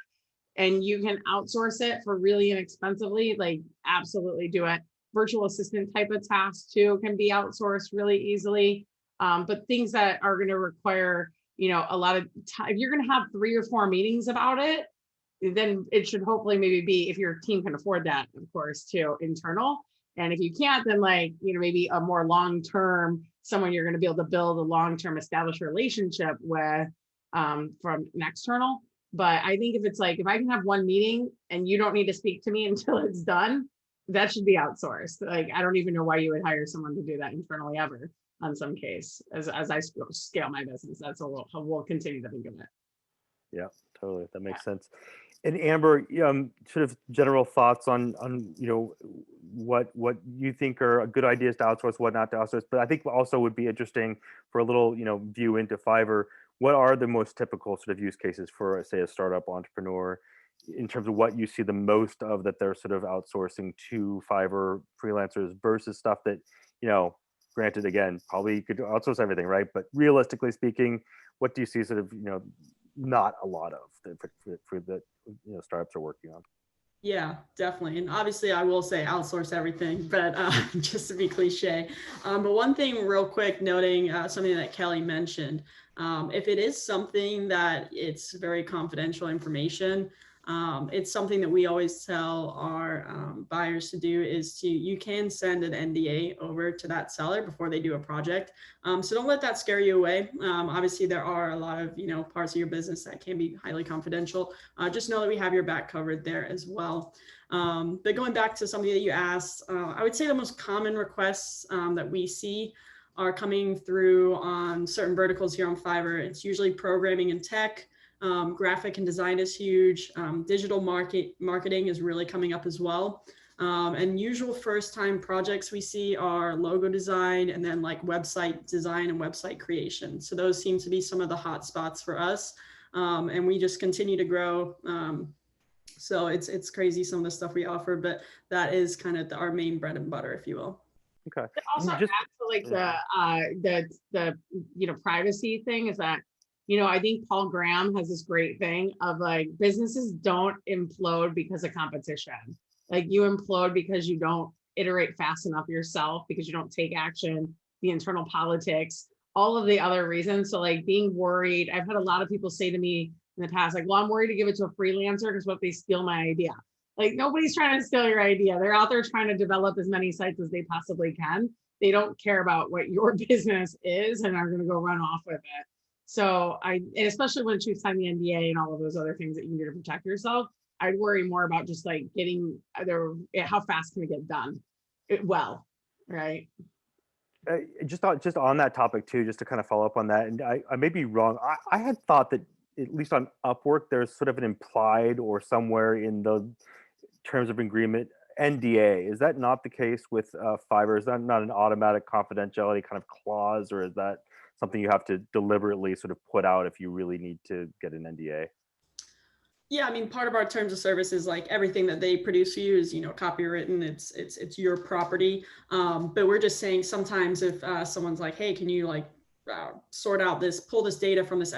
and you can outsource it for really inexpensively, like absolutely do it. Virtual assistant type of tasks too can be outsourced really easily. But things that are going to require, a lot of time, if you're going to have 3 or 4 meetings about it, then it should hopefully maybe be, if your team can afford that, of course, too, internal. And if you can't, then like, maybe a more long-term, someone you're going to be able to build a long-term established relationship with from an external. But I think if it's like, if I can have one meeting and you don't need to speak to me until it's done, that should be outsourced. Like, I don't even know why you would hire someone to do that internally ever on some case. As I scale my business, that's how we'll continue to think of it. Yeah, totally. That makes sense. And Amber, sort of general thoughts on what you think are good ideas to outsource, what not to outsource. But I think also would be interesting for a little view into Fiverr. What are the most typical sort of use cases for, say, a startup entrepreneur in terms of what you see the most of that they're sort of outsourcing to Fiverr freelancers versus stuff that, granted, again, probably you could outsource everything, right? But realistically speaking, what do you see sort of, not a lot of for the startups are working on? Yeah, definitely. And obviously, I will say outsource everything, but just to be cliche. But one thing, real quick, noting something that Kelly mentioned, if it is something that it's very confidential information, it's something that we always tell our buyers to do is you can send an NDA over to that seller before they do a project. So don't let that scare you away. Obviously, there are a lot of parts of your business that can be highly confidential. Just know that we have your back covered there as well. But going back to something that you asked, I would say the most common requests that we see are coming through on certain verticals here on Fiverr. It's usually programming and tech. Graphic and design is huge. Digital marketing is really coming up as well. And usual first-time projects we see are logo design and then like website design and website creation. So those seem to be some of the hot spots for us. And we just continue to grow. So it's crazy some of the stuff we offer, but that is kind of our main bread and butter, if you will. Okay. Also, Just add to like the privacy thing is that I think Paul Graham has this great thing of like businesses don't implode because of competition. Like you implode because you don't iterate fast enough yourself, because you don't take action, the internal politics, all of the other reasons. So like being worried, I've had a lot of people say to me in the past, like, well, I'm worried to give it to a freelancer because what if they steal my idea? Like nobody's trying to steal your idea. They're out there trying to develop as many sites as they possibly can. They don't care about what your business is and are going to go run off with it. So and especially when you sign the NDA and all of those other things that you can do to protect yourself, I'd worry more about just like getting how fast can it get done well, right? just on that topic too, just to kind of follow up on that, and I may be wrong. I had thought that at least on Upwork, there's sort of an implied or somewhere in the terms of agreement NDA. Is that not the case with Fiverr? Is that not an automatic confidentiality kind of clause, or is that something you have to deliberately sort of put out if you really need to get an NDA? Yeah, I mean, part of our terms of service is like everything that they produce for you is, you know, copywritten. It's your property. But we're just saying sometimes if someone's like, hey, can you like sort out this, pull this data from this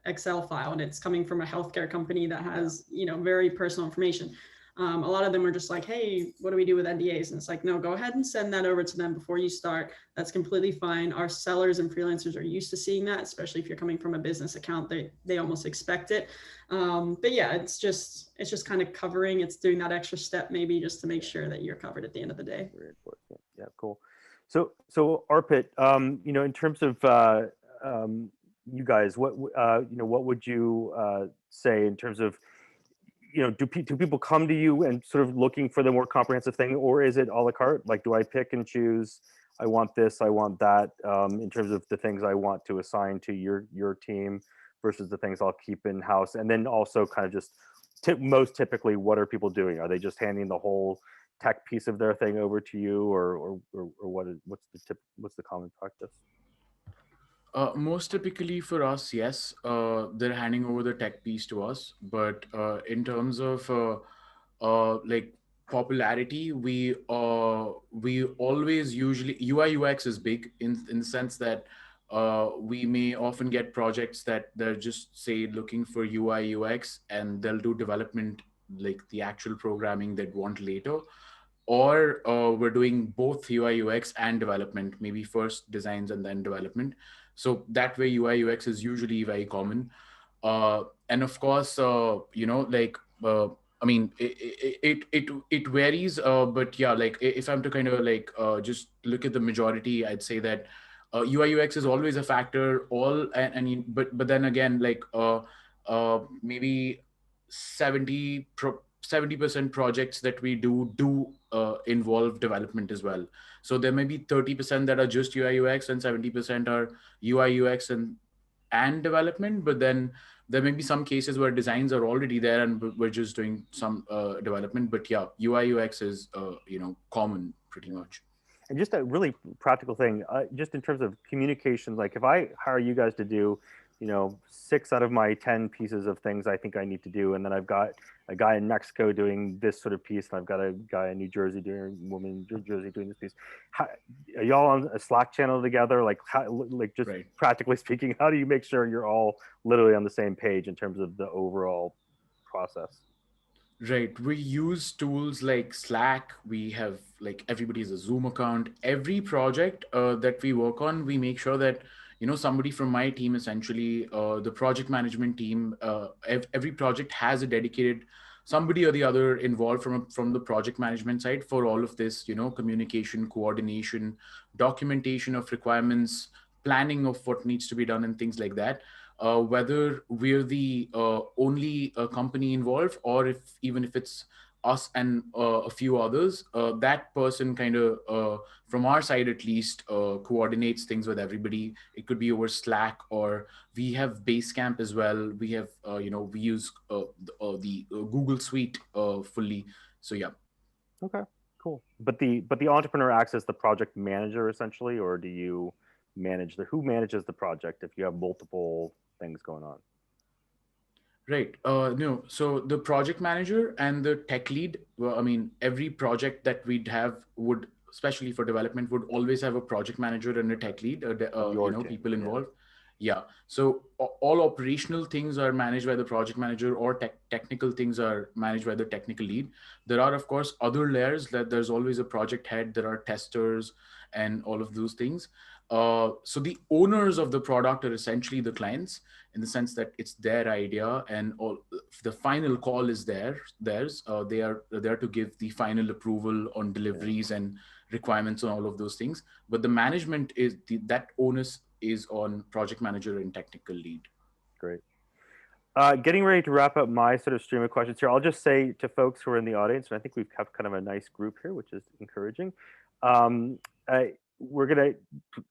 Excel file, and it's coming from a healthcare company that has, you know, very personal information. A lot of them are just like, hey, what do we do with NDAs? And it's like, no, go ahead and send that over to them before you start. That's completely fine. Our sellers and freelancers are used to seeing that, especially if you're coming from a business account, they almost expect it. But yeah, it's just kind of covering, it's doing that extra step maybe just to make sure that you're covered at the end of the day. Yeah, cool. So Arpit, you know, in terms of you guys, what you know, what would you say in terms of, you know, do people come to you and sort of looking for the more comprehensive thing, or is it a la carte? Like, do I pick and choose? I want this, I want that, in terms of the things I want to assign to your team versus the things I'll keep in house, and then also kind of just most typically, what are people doing? Are they just handing the whole tech piece of their thing over to you, or what's the common practice? Most typically for us, yes, they're handing over the tech piece to us. But in terms of like popularity, we always usually UI UX is big in the sense that we may often get projects that they're just say looking for UI UX, and they'll do development like the actual programming they'd want later, or we're doing both UI UX and development, maybe first designs and then development. So that way UI UX is usually very common. And of course, you know, like I mean, it varies, but yeah, like if I'm to kind of like just look at the majority, I'd say that UI UX is always a factor. But then again, like maybe 70% projects that we do involve development as well. So there may be 30% that are just UI UX and 70% are UI UX and development. But then there may be some cases where designs are already there and we're just doing some development. But yeah, UI UX is you know, common pretty much. And just a really practical thing, just in terms of communication, like if I hire you guys to do, you know, 6 out of my 10 pieces of things I think I need to do, and then I've got a guy in Mexico doing this sort of piece, and I've got a guy in New Jersey doing, woman in New Jersey doing this piece. How, are y'all on a Slack channel together? Like, how, like just Right. practically speaking, how do you make sure you're all literally on the same page in terms of the overall process? Right. We use tools like Slack. We have like everybody has a Zoom account. Every project that we work on, we make sure that, you know, somebody from my team, essentially the project management team, every project has a dedicated somebody or the other involved from the project management side for all of this, you know, communication, coordination, documentation of requirements, planning of what needs to be done and things like that. Whether we're the only company involved, or even if it's us and a few others, that person kind of, from our side at least, coordinates things with everybody. It could be over Slack, or we have Basecamp as well. We have, you know, we use the Google Suite fully. So yeah. Okay, cool. But the entrepreneur acts as the project manager essentially, or do you manage who manages the project if you have multiple things going on? Right. No. So the project manager and the tech lead, well, I mean, every project that we'd have would, especially for development, would always have a project manager and a tech lead, you Your know, team, people yeah. involved. Yeah. So all operational things are managed by the project manager, or technical things are managed by the technical lead. There are, of course, other layers that there's always a project head, there are testers and all of those things. So the owners of the product are essentially the clients, in the sense that it's their idea, and all the final call is theirs. They are there to give the final approval on deliveries and requirements and all of those things. But the management is that onus is on project manager and technical lead. Great. Getting ready to wrap up my sort of stream of questions here. I'll just say to folks who are in the audience, and I think we've kept kind of a nice group here, which is encouraging. we're going to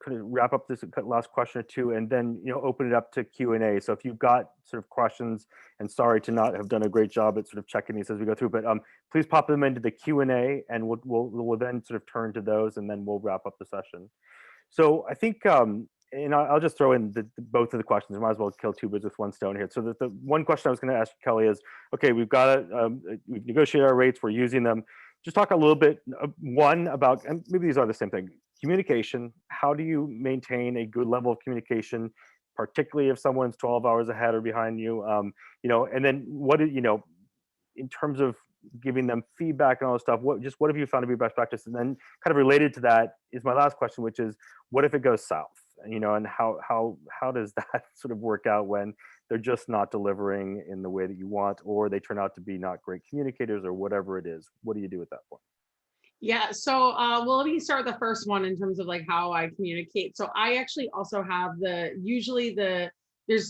kind of wrap up this last question or two, and then open it up to Q&A. So if you've got sort of questions, and sorry to not have done a great job at sort of checking these as we go through, but please pop them into the Q&A, and we'll then sort of turn to those, and then we'll wrap up the session. So I think, and I'll just throw in both of the questions. I might as well kill two birds with one stone here. So the one question I was going to ask Kelly is, okay, we've negotiated our rates, we're using them. Just talk a little bit, one, about, and maybe these are the same thing, communication. How do you maintain a good level of communication, particularly if someone's 12 hours ahead or behind you? And then in terms of giving them feedback and all this stuff, what have you found to be best practice? And then kind of related to that is my last question, which is, what if it goes south? And how does that sort of work out when they're just not delivering in the way that you want, or they turn out to be not great communicators, or whatever it is? What do you do at that point? Yeah, so well, let me start with the first one in terms of like how I communicate. So I actually also have there's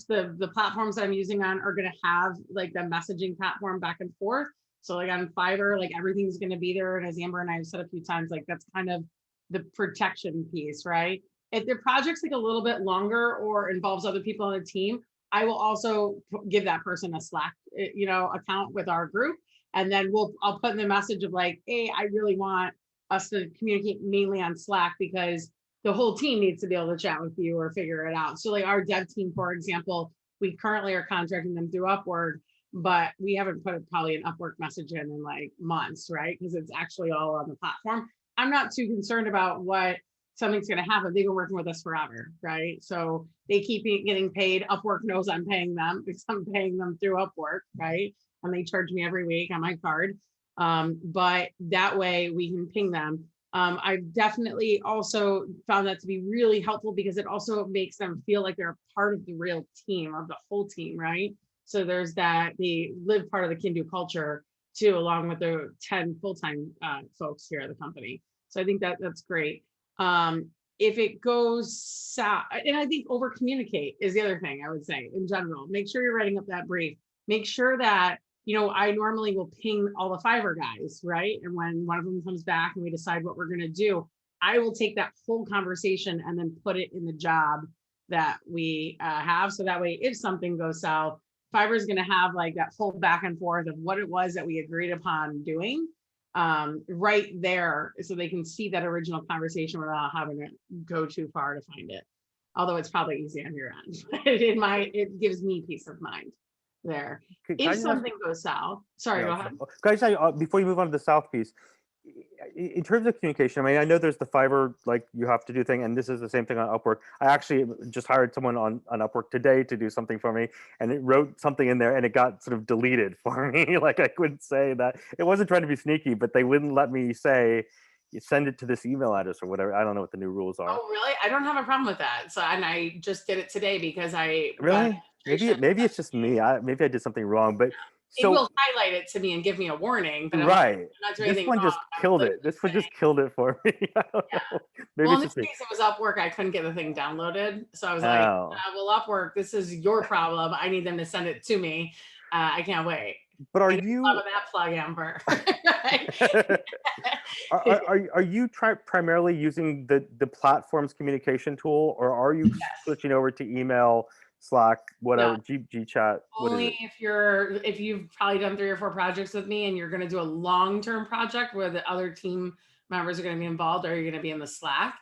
the platforms that I'm using are going to have like the messaging platform back and forth. So like on Fiverr, like everything's going to be there. And as Amber and I have said a few times, like that's kind of the protection piece, right? If the project's like a little bit longer or involves other people on the team, I will also give that person a Slack, account with our group. And then I'll put in the message of like, hey, I really want us to communicate mainly on Slack because the whole team needs to be able to chat with you or figure it out. So like our dev team, for example, we currently are contracting them through Upwork, but we haven't put probably an Upwork message in like months, right? Because it's actually all on the platform. I'm not too concerned about what something's going to happen. They've been working with us forever, right? So they keep getting paid. Upwork knows I'm paying them because I'm paying them through Upwork, right? And they charge me every week on my card. But that way we can ping them. I've definitely also found that to be really helpful because it also makes them feel like they're a part of the real team, of the whole team, right? So there's that, they live part of the can-do culture too, along with the 10 full-time folks here at the company. So I think that's great. If it goes south, and I think over communicate is the other thing I would say in general. Make sure you're writing up that brief. Make sure that, I normally will ping all the Fiverr guys, right? And when one of them comes back and we decide what we're going to do, I will take that whole conversation and then put it in the job that we have. So that way, if something goes south, Fiverr is going to have like that whole back and forth of what it was that we agreed upon doing right there, so they can see that original conversation without having to go too far to find it. Although it's probably easy on your end, but it gives me peace of mind there. If something goes south, sorry, go ahead. Can I tell you, before you move on to the south piece, in terms of communication, I mean, I know there's the Fiverr, like you have to do thing, and this is the same thing on Upwork. I actually just hired someone on Upwork today to do something for me, and it wrote something in there and it got sort of deleted for me. Like I couldn't say that. It wasn't trying to be sneaky, but they wouldn't let me say, you send it to this email address or whatever. I don't know what the new rules are. Oh, really? I don't have a problem with that. So, and I just did it today because I really. Maybe it's just me. Maybe I did something wrong, but it will highlight it to me and give me a warning. But right, I'm not doing this one wrong. just killed it. This one just killed it for me. I don't know. Maybe well, in this case, it was Upwork. I couldn't get the thing downloaded, so I was like, well, Upwork, this is your problem. I need them to send it to me. I can't wait. But are you love that plug, Amber? are you primarily using the platform's communication tool, or are you switching over to email, Slack, whatever, G chat? Only if you've probably done 3 or 4 projects with me and you're going to do a long-term project where the other team members are going to be involved, or you're going to be in the Slack.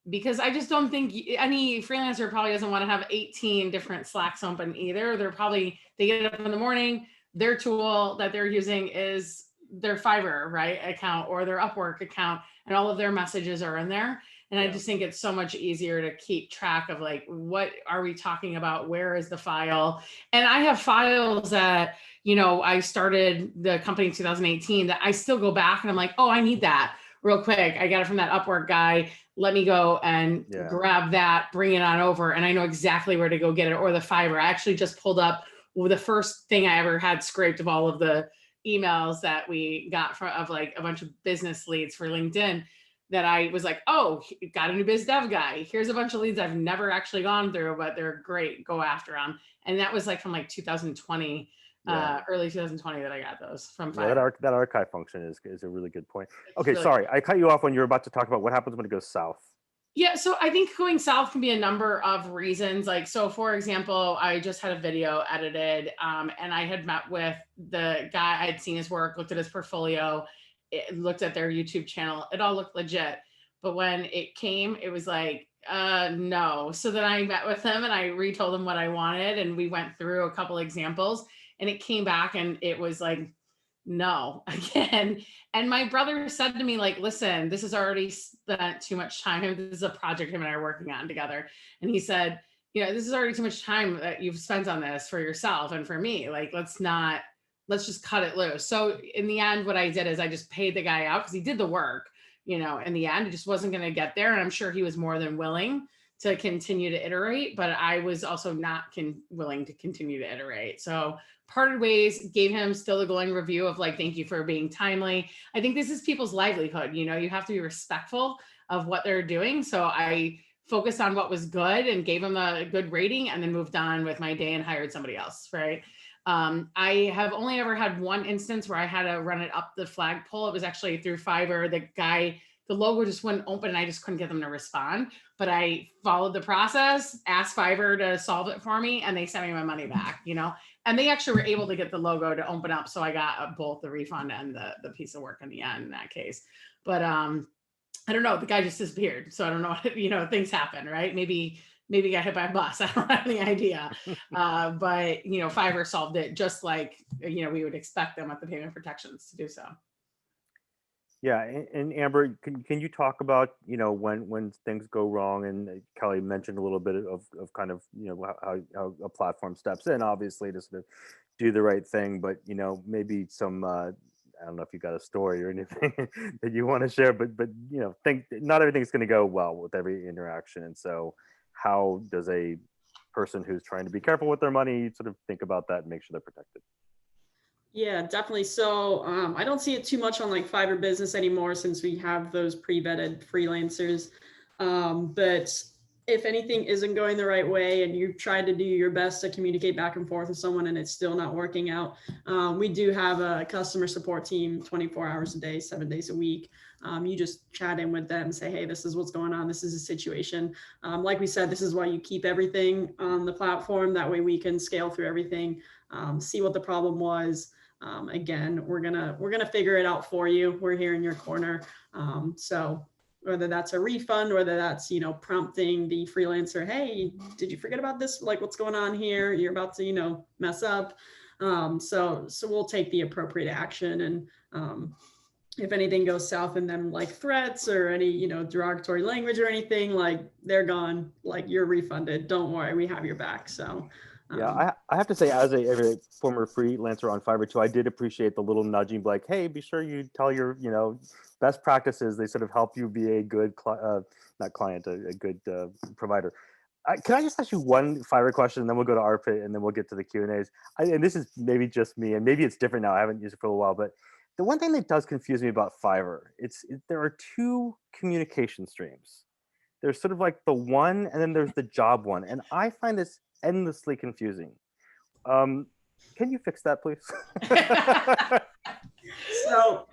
Because I just don't think any freelancer probably doesn't want to have 18 different Slacks open either. They get up in the morning, their tool that they're using is their Fiverr, right, account or their Upwork account, and all of their messages are in there. And I just think it's so much easier to keep track of like, what are we talking about? Where is the file? And I have files that, I started the company in 2018 that I still go back and I'm like, oh, I need that real quick. I got it from that Upwork guy. Let me go and grab that, bring it on over. And I know exactly where to go get it, or the Fiverr. I actually just pulled up the first thing I ever had scraped of all of the emails that we got of like a bunch of business leads for LinkedIn, that I was like, oh, got a new biz dev guy. Here's a bunch of leads I've never actually gone through, but they're great. Go after them. And that was like from like 2020 early 2020 that I got those from Yeah, Fiverr. that archive function is a really good point. It's Okay, really sorry, I cut you off when you were about to talk about what happens when it goes south. Yeah, so I think going south can be a number of reasons. Like, so for example, I just had a video edited, and I had met with the guy. I'd seen his work, looked at his portfolio, looked at their YouTube channel. It all looked legit. But when it came, it was like, no. So then I met with him and I retold him what I wanted, and we went through a couple examples, and it came back and it was like, no, again. And my brother said to me, like, listen, this has already spent too much time. This is a project him and I are working on together. And he said, this is already too much time that you've spent on this for yourself and for me. Like, let's just cut it loose. So in the end, what I did is I just paid the guy out because he did the work, in the end, it just wasn't going to get there. And I'm sure he was more than willing to continue to iterate, but I was also not willing to continue to iterate. So parted ways, gave him still a glowing review of like, thank you for being timely. I think this is people's livelihood. You have to be respectful of what they're doing. So I focused on what was good and gave him a good rating and then moved on with my day and hired somebody else. Right. I have only ever had one instance where I had to run it up the flagpole. It was actually through Fiverr. The logo just wouldn't open and I just couldn't get them to respond. But I followed the process, asked Fiverr to solve it for me, and they sent me my money back, and they actually were able to get the logo to open up. So I got both the refund and the piece of work in the end in that case. But I don't know, the guy just disappeared. So I don't know, things happen, right? Maybe got hit by a bus. I don't have any idea. But Fiverr solved it just like, we would expect them with the payment protections to do so. Yeah, and Amber, can you talk about when things go wrong? And Kelly mentioned a little bit of kind of how a platform steps in, obviously, to sort of do the right thing, but maybe some I don't know if you got a story or anything that you want to share, but think not everything's going to go well with every interaction, and so how does a person who's trying to be careful with their money sort of think about that and make sure they're protected? Yeah, definitely. So I don't see it too much on like Fiverr Business anymore since we have those pre-vetted freelancers. But if anything isn't going the right way and you've tried to do your best to communicate back and forth with someone and it's still not working out, we do have a customer support team 24 hours a day, 7 days a week. You just chat in with them, say, hey, this is what's going on. This is a situation. Like we said, this is why you keep everything on the platform. That way we can scale through everything, see what the problem was. Again, we're gonna figure it out for you. We're here in your corner. So whether that's a refund, whether that's prompting the freelancer, hey, did you forget about this? Like, what's going on here? You're about to mess up. So we'll take the appropriate action, and if anything goes south in them, like threats or any derogatory language or anything, like they're gone. Like, you're refunded. Don't worry, we have your back. So. Yeah, I have to say, as a former freelancer on Fiverr too, I did appreciate the little nudging, like, hey, be sure you tell your, best practices. They sort of help you be a good, not client, a good provider. Can I just ask you one Fiverr question, and then we'll go to Arpit, and then we'll get to the Q&As. And this is maybe just me, and maybe it's different now. I haven't used it for a while, but the one thing that does confuse me about Fiverr, there are two communication streams. There's sort of like the one, and then there's the job one, and I find this endlessly confusing. Can you fix that, please? So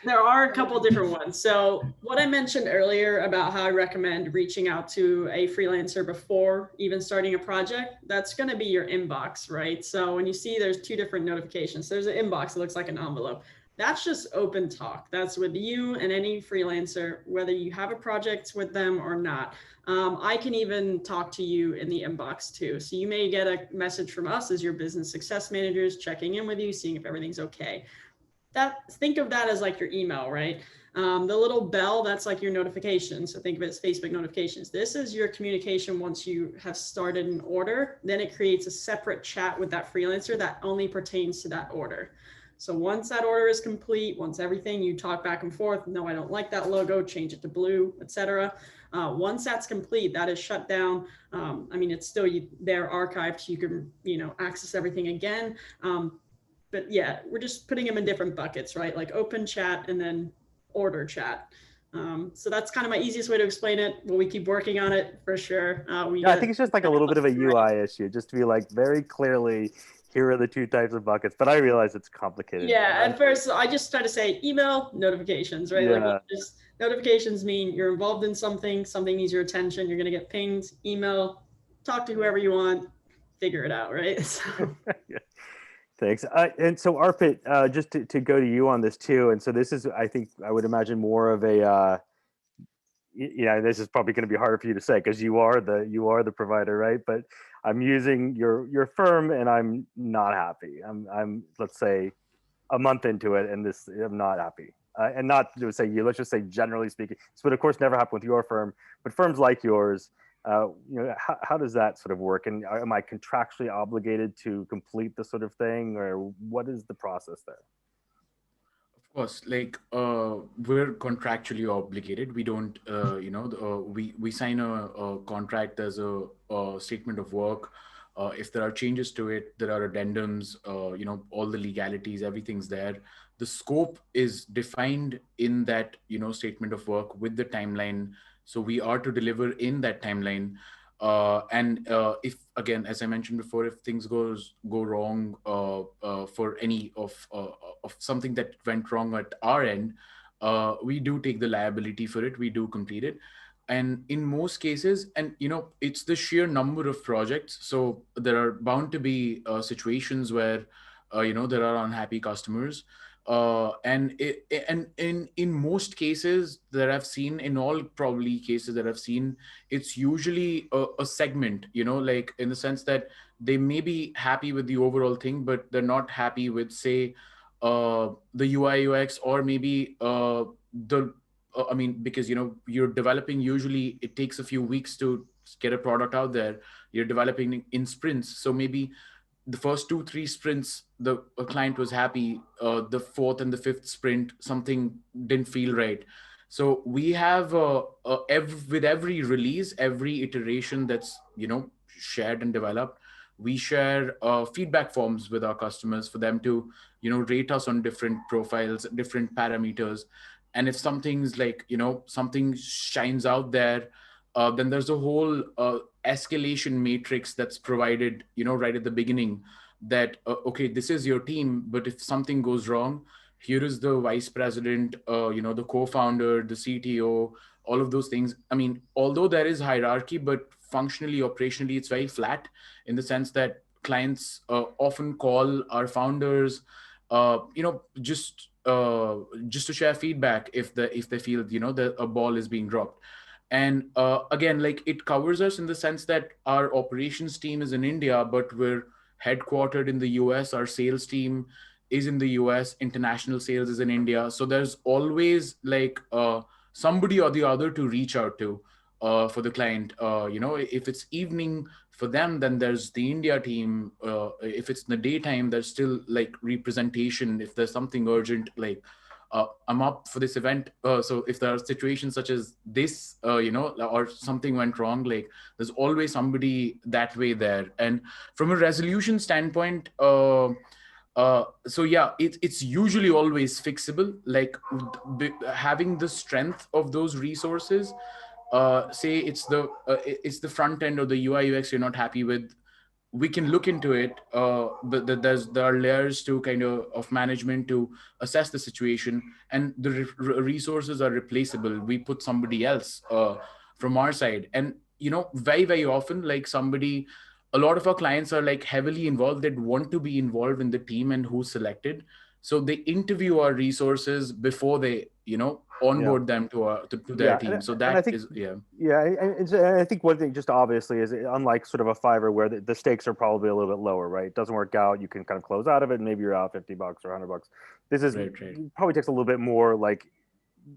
there are a couple different ones. So what I mentioned earlier about how I recommend reaching out to a freelancer before even starting a project, that's going to be your inbox, right? So when you see there's two different notifications, there's an inbox that looks like an envelope. That's just open talk. That's with you and any freelancer, whether you have a project with them or not. I can even talk to you in the inbox too. So you may get a message from us as your business success managers, checking in with you, seeing if everything's okay. Think of that as like your email, right? The little bell, that's like your notification. So think of it as Facebook notifications. This is your communication once you have started an order. Then it creates a separate chat with that freelancer that only pertains to that order. So once that order is complete, once everything, you talk back and forth, no, I don't like that logo, change it to blue, etc. Once that's complete, that is shut down. I mean, it's still there archived, so you can access everything again. But yeah, we're just putting them in different buckets, right? Like open chat and then order chat. So that's kind of my easiest way to explain it. Will we keep working on it? For sure. I think it's just like a little bit of a UI issue, just to be like very clearly, here are the two types of buckets, but I realize it's complicated. Yeah, at first I just try to say email notifications, right? Yeah. Like just notifications mean you're involved in something, something needs your attention, you're gonna get pinged. Email, talk to whoever you want, figure it out, right? So. Yeah. Thanks. And so Arpit, just to go to you on this too. And so this is, I think, I would imagine more of a, this is probably going to be harder for you to say because you are the provider, right? But I'm using your firm and I'm not happy. I'm let's say a month into it and I'm not happy. And not to say you, let's just say generally speaking, this would of course never happen with your firm, but firms like yours, how does that sort of work? And am I contractually obligated to complete this sort of thing, or what is the process there? Of course, like we're contractually obligated. We don't, we sign a contract as a statement of work. If there are changes to it, there are addendums. All the legalities, everything's there. The scope is defined in that statement of work with the timeline. So we are to deliver in that timeline. And if again, as I mentioned before, if things go wrong for any of something that went wrong at our end, we do take the liability for it. We do complete it. And in most cases, and it's the sheer number of projects. So there are bound to be situations where there are unhappy customers. And in most cases that I've seen, in all probably cases that I've seen, it's usually a segment, like in the sense that they may be happy with the overall thing, but they're not happy with, say, the UI UX, or maybe the I mean, because you're developing, usually it takes a few weeks to get a product out there. You're developing in sprints, so maybe the first 2-3 sprints the client was happy. The fourth and the fifth sprint, something didn't feel right. So we have with every release, every iteration that's shared and developed, we share feedback forms with our customers for them to rate us on different profiles, different parameters. And if something's like something shines out there, then there's a whole escalation matrix that's provided right at the beginning, that okay, this is your team, but if something goes wrong, here is the vice president, the co-founder, the CTO, all of those things. I mean, although there is hierarchy, but functionally, operationally, it's very flat, in the sense that clients often call our founders just to share feedback if they feel that a ball is being dropped. And again, like, it covers us in the sense that our operations team is in India, but we're headquartered in the US. Our sales team is in the US. International sales is in India. So there's always like somebody or the other to reach out to for the client. If it's evening for them, then there's the India team. If it's in the daytime, there's still like representation. If there's something urgent, like I'm up for this event. So if there are situations such as this, or something went wrong, like there's always somebody that way there. And from a resolution standpoint, so yeah, it's usually always fixable. Like having the strength of those resources. Say it's the front end or the UI UX you're not happy with, we can look into it, but there are layers to kind of management to assess the situation, and the resources are replaceable. We put somebody else from our side. And very, very often, like, a lot of our clients are like heavily involved. They want to be involved in the team and who's selected, so they interview our resources before they onboard them to their team. So and I think, and I think one thing just obviously is, unlike sort of a Fiverr where the stakes are probably a little bit lower, right? It doesn't work out, you can kind of close out of it and maybe you're out $50 or $100. This is probably takes a little bit more like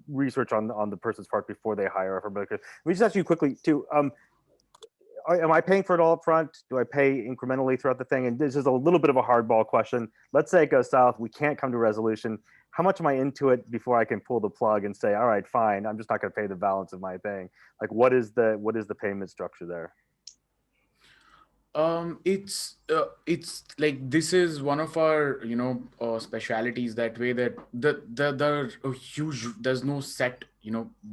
research on the person's part before they hire. Let me just ask you quickly too, am I paying for it all up front? Do I pay incrementally throughout the thing? And this is a little bit of a hardball question. Let's say it goes south, we can't come to resolution. How much am I into it before I can pull the plug and say, all right, fine, I'm just not going to pay the balance of my thing? Like, what is the payment structure there? It's like, this is one of our specialities, that way, that there's no set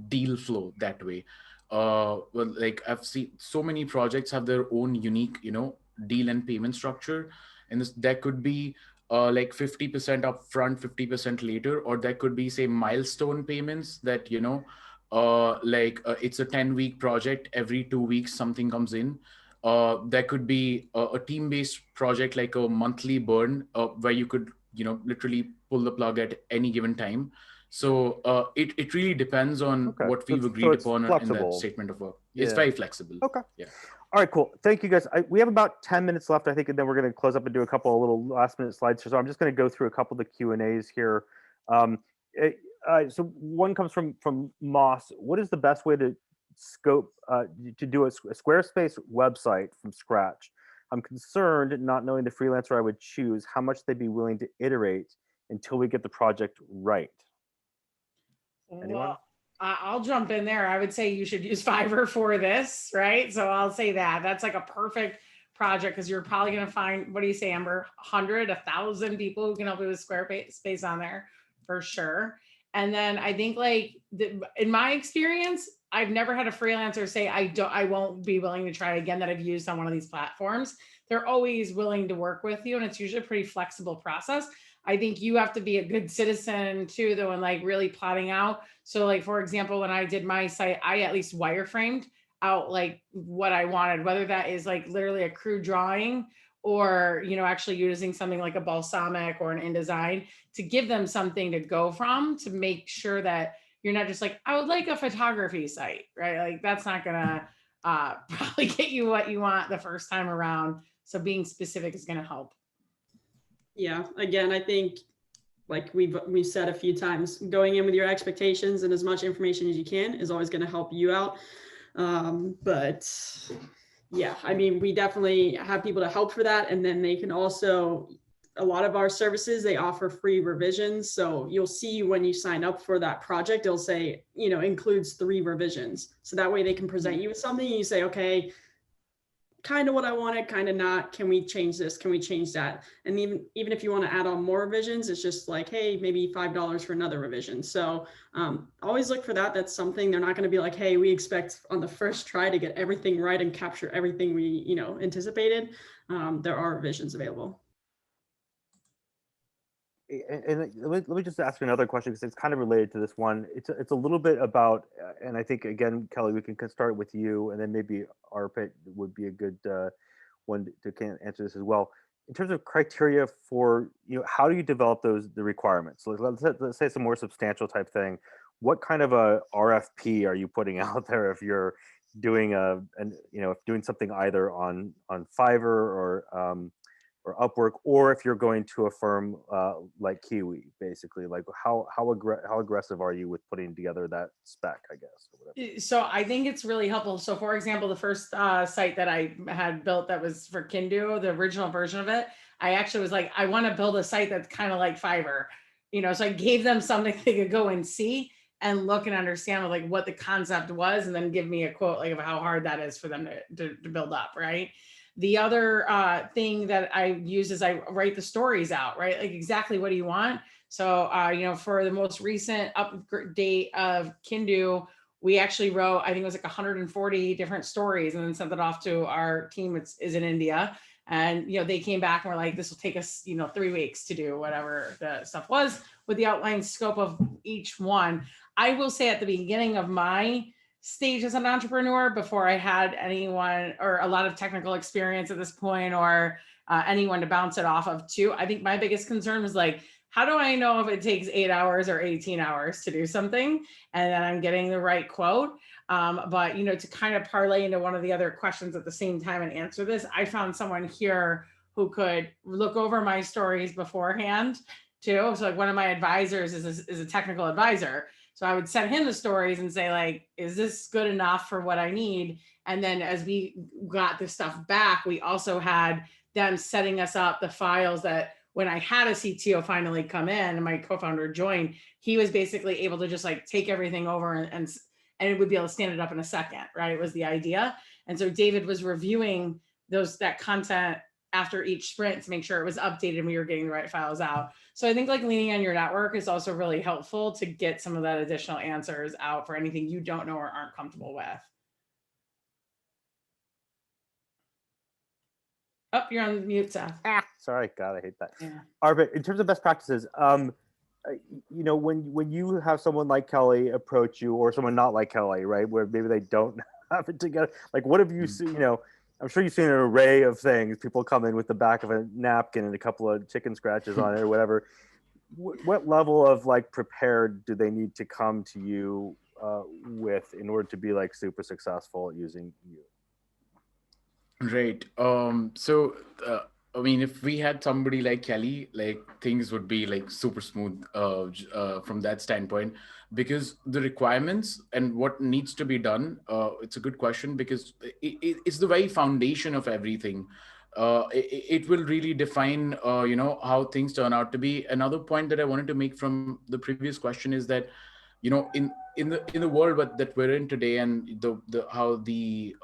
deal flow that way. Well, like, I've seen so many projects have their own unique deal and payment structure. And that could be like 50% upfront, 50% later, or that could be, say, milestone payments that, it's a 10-week project. Every 2 weeks, something comes in. There could be a team-based project, like a monthly burn, where you could, literally pull the plug at any given time. So it really depends on Okay. what So we've it's, so agreed it's upon in that flexible. statement of work. It's Yeah. very flexible. Okay. Yeah. All right, cool. Thank you, guys. We have about 10 minutes left, I think, and then we're going to close up and do a couple of little last-minute slides here. So I'm just going to go through a couple of the Q&As here. So one comes from Moss. What is the best way to scope to do a Squarespace website from scratch? I'm concerned, not knowing the freelancer I would choose, how much they'd be willing to iterate until we get the project right. Anyone? Well, I'll jump in there. I would say you should use Fiverr for this, right? So I'll say that's like a perfect project, because you're probably going to find, what do you say, Amber? 100, 1,000 people who can help you with Squarespace on there for sure. And then I think, like, in my experience, I've never had a freelancer say, I won't be willing to try again, that I've used on one of these platforms. They're always willing to work with you, and it's usually a pretty flexible process. I think you have to be a good citizen too, though, and like really plotting out. So, like, for example, when I did my site, I at least wireframed out like what I wanted, whether that is like literally a crude drawing, or, actually using something like a balsamic or an InDesign to give them something to go from, to make sure that you're not just like, I would like a photography site, right? Like, that's not gonna probably get you what you want the first time around. So being specific is gonna help. Yeah, again, I think, like we've said a few times, going in with your expectations and as much information as you can is always going to help you out. But yeah, I mean, we definitely have people to help for that. And then they can also, a lot of our services, they offer free revisions. So you'll see when you sign up for that project, it'll say, includes 3 revisions. So that way they can present you with something and you say, okay, kind of what I wanted, kind of not. Can we change this? Can we change that? And even if you want to add on more revisions, it's just like, hey, maybe $5 for another revision. So always look for that. That's something they're not going to be like, hey, we expect on the first try to get everything right and capture everything we anticipated. There are revisions available. And let me just ask you another question, because it's kind of related to this one. It's a little bit about, and I think, again, Kelly, we can start with you, and then maybe Arpit would be a good one to answer this as well. In terms of criteria for, how do you develop the requirements? So let's say it's a more substantial type thing. What kind of a RFP are you putting out there if you're doing doing something either on Fiverr or Upwork, or if you're going to a firm like Kiwi, basically? Like, how aggressive are you with putting together that spec, I guess, or whatever? So I think it's really helpful. So, for example, the first site that I had built that was for Kindu, the original version of it, I actually was like, I want to build a site that's kind of like Fiverr, so I gave them something they could go and see and look and understand like what the concept was, and then give me a quote like of how hard that is for them to build up, right? The other thing that I use is I write the stories out, right? Like, exactly what do you want? So, for the most recent update of Kindu, we actually wrote, I think it was like 140 different stories, and then sent it off to our team, which is in India. And, they came back and were like, this will take us, 3 weeks to do whatever the stuff was, with the outline scope of each one. I will say, at the beginning of my stage as an entrepreneur, before I had anyone or a lot of technical experience at this point, or anyone to bounce it off of too, I think my biggest concern was like, how do I know if it takes 8 hours or 18 hours to do something, and then I'm getting the right quote? But, to kind of parlay into one of the other questions at the same time and answer this, I found someone here who could look over my stories beforehand too. So, like, one of my advisors is a technical advisor. So I would send him the stories and say, like, is this good enough for what I need? And then as we got this stuff back, we also had them setting us up the files that when I had a CTO finally come in and my co-founder joined, he was basically able to just like take everything over and it would be able to stand it up in a second, right? It was the idea. And so David was reviewing that content after each sprint to make sure it was updated and we were getting the right files out. So I think like leaning on your network is also really helpful to get some of that additional answers out for anything you don't know or aren't comfortable with. Oh, you're on mute, Seth. Sorry, God, I hate that. Yeah. Arvit, in terms of best practices, you know, when you have someone like Kelly approach you, or someone not like Kelly, right, where maybe they don't have it together, like what have you seen? You know, I'm sure you've seen an array of things. People come in with the back of a napkin and a couple of chicken scratches on it or whatever. What level of like prepared do they need to come to you with in order to be like super successful at using you? Right. I mean, if we had somebody like Kelly, like things would be like super smooth from that standpoint, because the requirements and what needs to be done, it's a good question, because it's the very foundation of everything. It will really define, you know, how things turn out to be. Another point that I wanted to make from the previous question is that, you know, in the world that we're in today, and the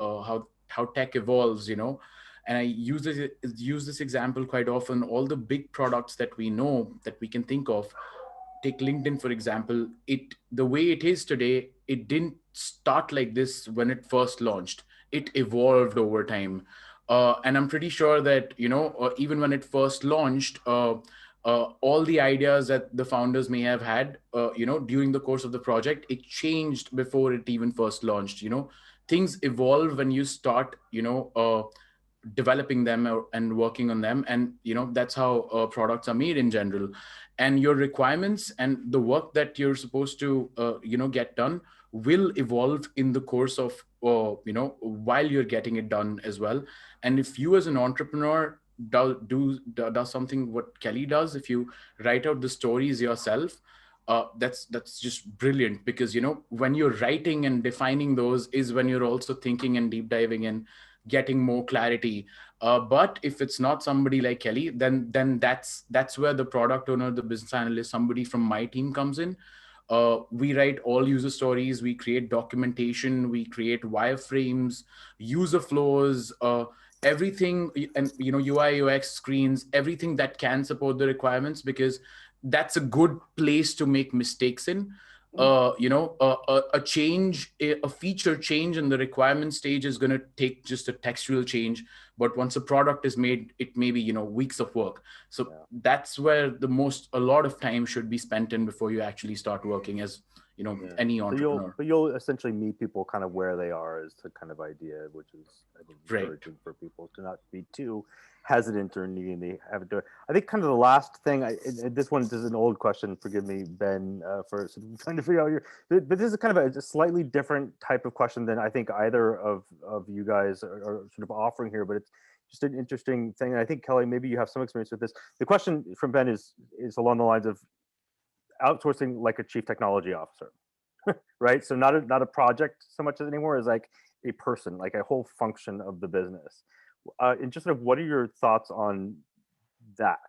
how tech evolves, you know, and I use this example quite often. All the big products that we know, that we can think of, take LinkedIn for example. It The way it is today, it didn't start like this when it first launched. It evolved over time, and I'm pretty sure that, you know, even when it first launched, all the ideas that the founders may have had, you know, during the course of the project, it changed before it even first launched. You know, things evolve when you start, you know, developing them and working on them. And you know, that's how products are made in general. And your requirements and the work that you're supposed to you know, get done will evolve in the course of you know, while you're getting it done as well. And if you as an entrepreneur does something what Kelly does, if you write out the stories yourself, that's just brilliant, because you know, when you're writing and defining those is when you're also thinking and deep diving and getting more clarity. But if it's not somebody like Kelly, then that's where the product owner, the business analyst, somebody from my team comes in. We write all user stories, we create documentation, we create wireframes, user flows, everything, and you know, UI UX screens, everything that can support the requirements, because that's a good place to make mistakes in. You know, a change, a feature change in the requirement stage is going to take just a textual change, but once a product is made, it may be, you know, weeks of work. So that's where a lot of time should be spent in before you actually start working as, you know, any entrepreneur. So you'll essentially meet people kind of where they are, is the kind of idea, which is, I think, Right. encouraging for people to not be too hesitant or needing to have it do it. I think kind of the last thing, this one is an old question, forgive me, Ben, for sort of trying to figure out your, but this is kind of a slightly different type of question than I think either of you guys are sort of offering here, but it's just an interesting thing. And I think, Kelly, maybe you have some experience with this. The question from Ben is along the lines of outsourcing like a chief technology officer, right? So not a project so much as anymore, as like a person, like a whole function of the business. And just sort of, what are your thoughts on that?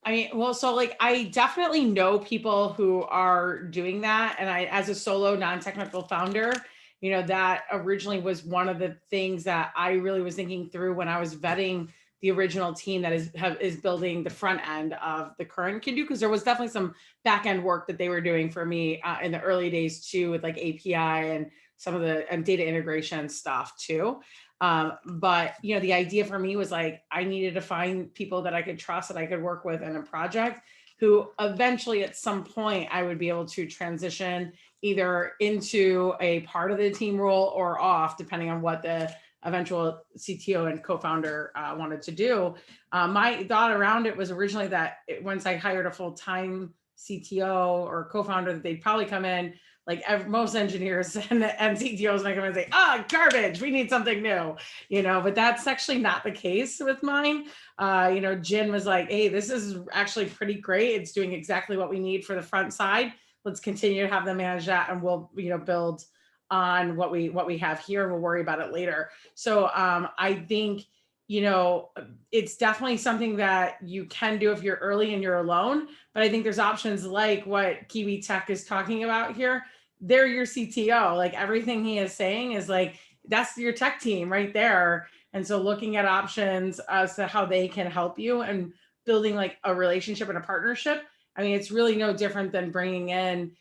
I mean, well, so like I definitely know people who are doing that. And I, as a solo non-technical founder, you know, that originally was one of the things that I really was thinking through when I was vetting the original team that is building the front end of the current Can Do, because there was definitely some back end work that they were doing for me in the early days too, with like API and some of the data integration stuff too. But you know, the idea for me was like, I needed to find people that I could trust, that I could work with in a project, who eventually at some point I would be able to transition either into a part of the team role or off, depending on what the eventual CTO and co-founder wanted to do. My thought around it was originally that once I hired a full-time CTO or co-founder, that they'd probably come in, like most engineers and CTOs might come in and say, garbage, we need something new, you know, but that's actually not the case with mine. You know, Jin was like, hey, this is actually pretty great. It's doing exactly what we need for the front side. Let's continue to have them manage that, and we'll, you know, build on what we have here, and we'll worry about it later. So I think, you know, it's definitely something that you can do if you're early and you're alone. But I think there's options like what Kiwi Tech is talking about here. They're your CTO. Like everything he is saying is like, that's your tech team right there. And so looking at options as to how they can help you and building like a relationship and a partnership. I mean, it's really no different than bringing in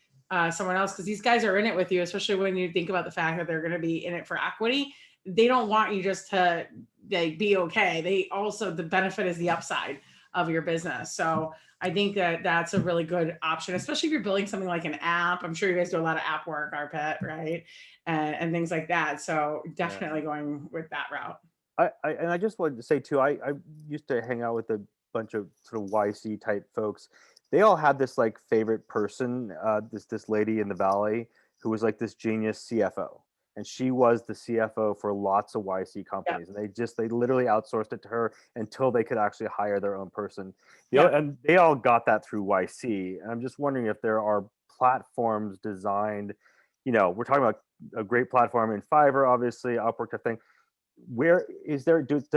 someone else, because these guys are in it with you, especially when you think about the fact that they're going to be in it for equity. they don't want you just to like be okay. They also, the benefit is the upside of your business. So I think that that's a really good option, especially if you're building something like an app. I'm sure you guys do a lot of app work, Arpit, right? And things like that. So definitely going with that route. I just wanted to say too, I used to hang out with a bunch of sort of YC type folks. They all had this like favorite person, this lady in the valley who was like this genius CFO, and she was the CFO for lots of YC companies, and they literally outsourced it to her until they could actually hire their own person. And they all got that through YC. And I'm just wondering if there are platforms designed, we're talking about a great platform in Fiverr, obviously, Upwork type thing. Where is there, does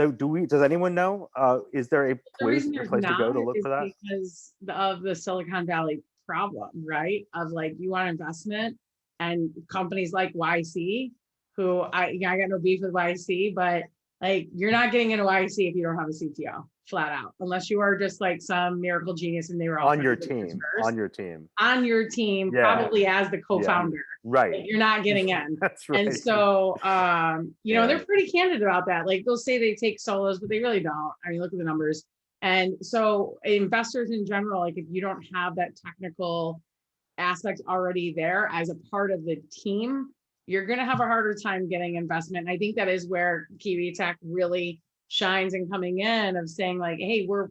anyone know, is there a The place reason there's to not go to look is for that? because of the Silicon Valley problem, right? Of like, you want investment, and companies like YC, who I got no beef with YC, but like, you're not getting into YC if you don't have a CTO, flat out, unless you are just like some miracle genius and they were all On your team, yeah, probably as the co-founder. right. Like, you're not getting in. That's right. And so, Yeah. they're pretty candid about that. Like, they'll say they take solos, but they really don't. I mean, look at the numbers. And so investors in general, like, if you don't have that technical aspect already there as a part of the team, you're going to have a harder time getting investment. And I think that is where Kiwi Tech really shines in coming in, of saying like, hey, we're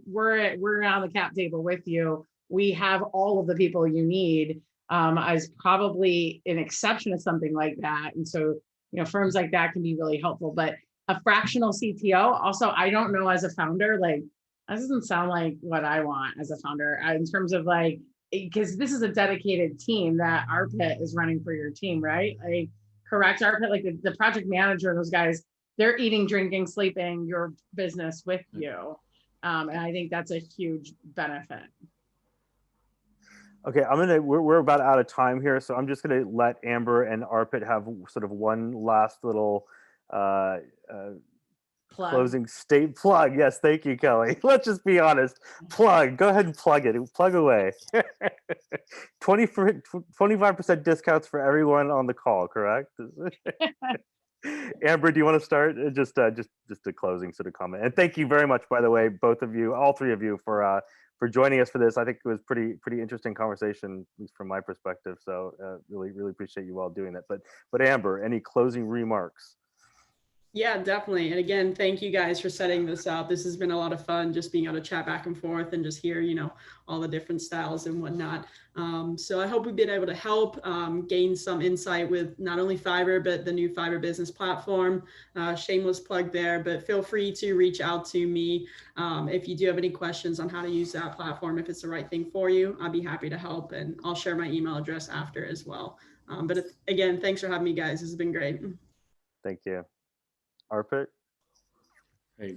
on the cap table with you. We have all of the people you need, as probably an exception to something like that. And so, firms like that can be really helpful. But a fractional CTO, also, I don't know, as a founder, like, that doesn't sound like what I want as a founder, in terms of like, because this is a dedicated team that Arpit is running for your team, right? Like, correct, Arpit? Like the project manager, those guys, they're eating, drinking, sleeping your business with you. And I think that's a huge benefit. Okay, we're about out of time here, so I'm just gonna let Amber and Arpit have sort of one last little closing state plug. Yes, thank you, Kelly. Let's just be honest. Plug. Go ahead and plug it. Plug away. 25% discounts for everyone on the call, correct? Amber, do you want to start? Just a closing sort of comment. And thank you very much, by the way, both of you, all three of you, for joining us for this. I think it was pretty interesting conversation, at least from my perspective. So really appreciate you all doing that. But Amber, any closing remarks? Yeah, definitely. And again, thank you guys for setting this up. This has been a lot of fun, just being able to chat back and forth and just hear, all the different styles and whatnot. So I hope we've been able to help gain some insight with not only Fiverr, but the new Fiverr business platform. Shameless plug there, but feel free to reach out to me if you do have any questions on how to use that platform, if it's the right thing for you. I'll be happy to help, and I'll share my email address after as well. But again, thanks for having me, guys. This has been great. Thank you. Arpit? Hey,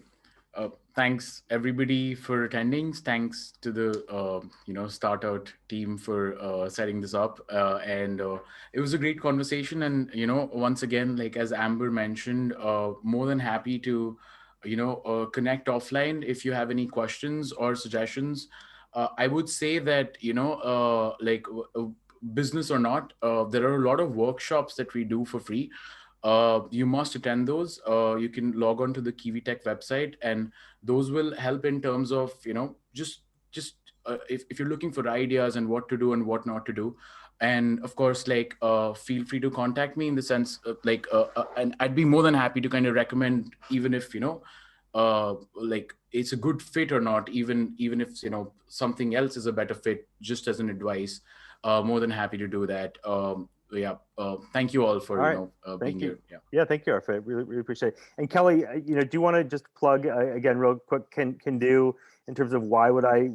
thanks everybody for attending. Thanks to the Start Out team for setting this up, and it was a great conversation. And once again, like as Amber mentioned, more than happy to connect offline if you have any questions or suggestions. I would say that business or not, there are a lot of workshops that we do for free. You must attend those. You can log on to the Kiwi Tech website, and those will help in terms of just if you're looking for ideas and what to do and what not to do. And of course, feel free to contact me in the sense of, and I'd be more than happy to kind of recommend, even if it's a good fit or not, even if something else is a better fit, just as an advice. More than happy to do that. Thank you all for being here. Yeah, thank you, Arpit. Really appreciate it. And Kelly, do you want to just plug again real quick can do in terms of why would I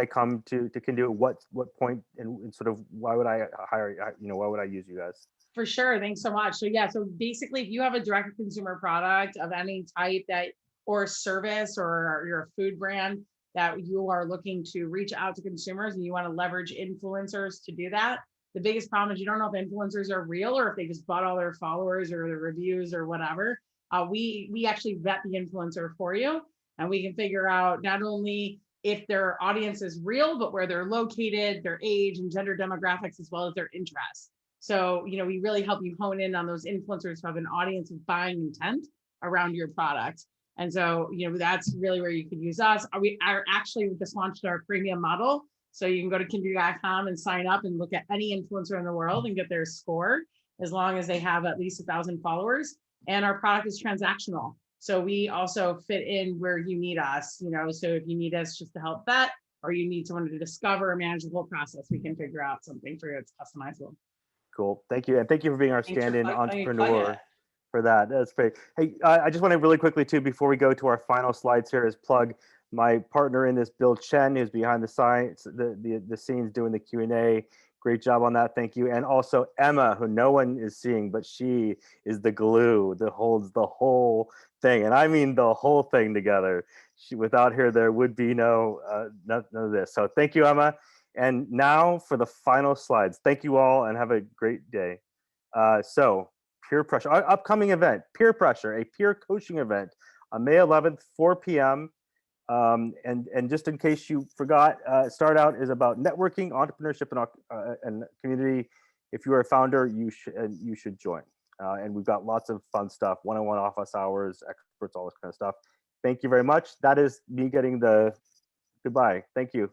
come to can do what point and sort of why would I hire, why would I use you guys? For sure. Thanks so much. So so basically, if you have a direct to consumer product of any type or service, or you're a food brand that you are looking to reach out to consumers and you want to leverage influencers to do that, the biggest problem is you don't know if influencers are real or if they just bought all their followers or their reviews or whatever. We actually vet the influencer for you, and we can figure out not only if their audience is real, but where they're located, their age and gender demographics, as well as their interests. So, we really help you hone in on those influencers who have an audience of buying intent around your product. And so, that's really where you can use us. We just launched our premium model. So you can go to kindred.com and sign up and look at any influencer in the world and get their score, as long as they have at least 1,000 followers. And our product is transactional. So we also fit in where you need us, so if you need us just to help vet, or you need someone to discover or manage the whole process, we can figure out something for you that's customizable. Cool. Thank you. And thank you for being our Thanks for stand-in letting me plug entrepreneur it. for that. That's great. Hey, I just want to really quickly too, before we go to our final slides here, is plug my partner in this, Bill Chen, who's behind the scenes doing the Q&A. Great job on that. Thank you. And also Emma, who no one is seeing, but she is the glue that holds the whole thing. And I mean the whole thing together. Without her, there would be none of this. So thank you, Emma. And now for the final slides. Thank you all and have a great day. So peer pressure, our upcoming event, peer pressure, a peer coaching event on May 11th, 4 p.m. And just in case you forgot, Start Out is about networking, entrepreneurship, and community. If you are a founder, you should join. And we've got lots of fun stuff, one-on-one office hours, experts, all this kind of stuff. Thank you very much. That is me getting the goodbye. Thank you.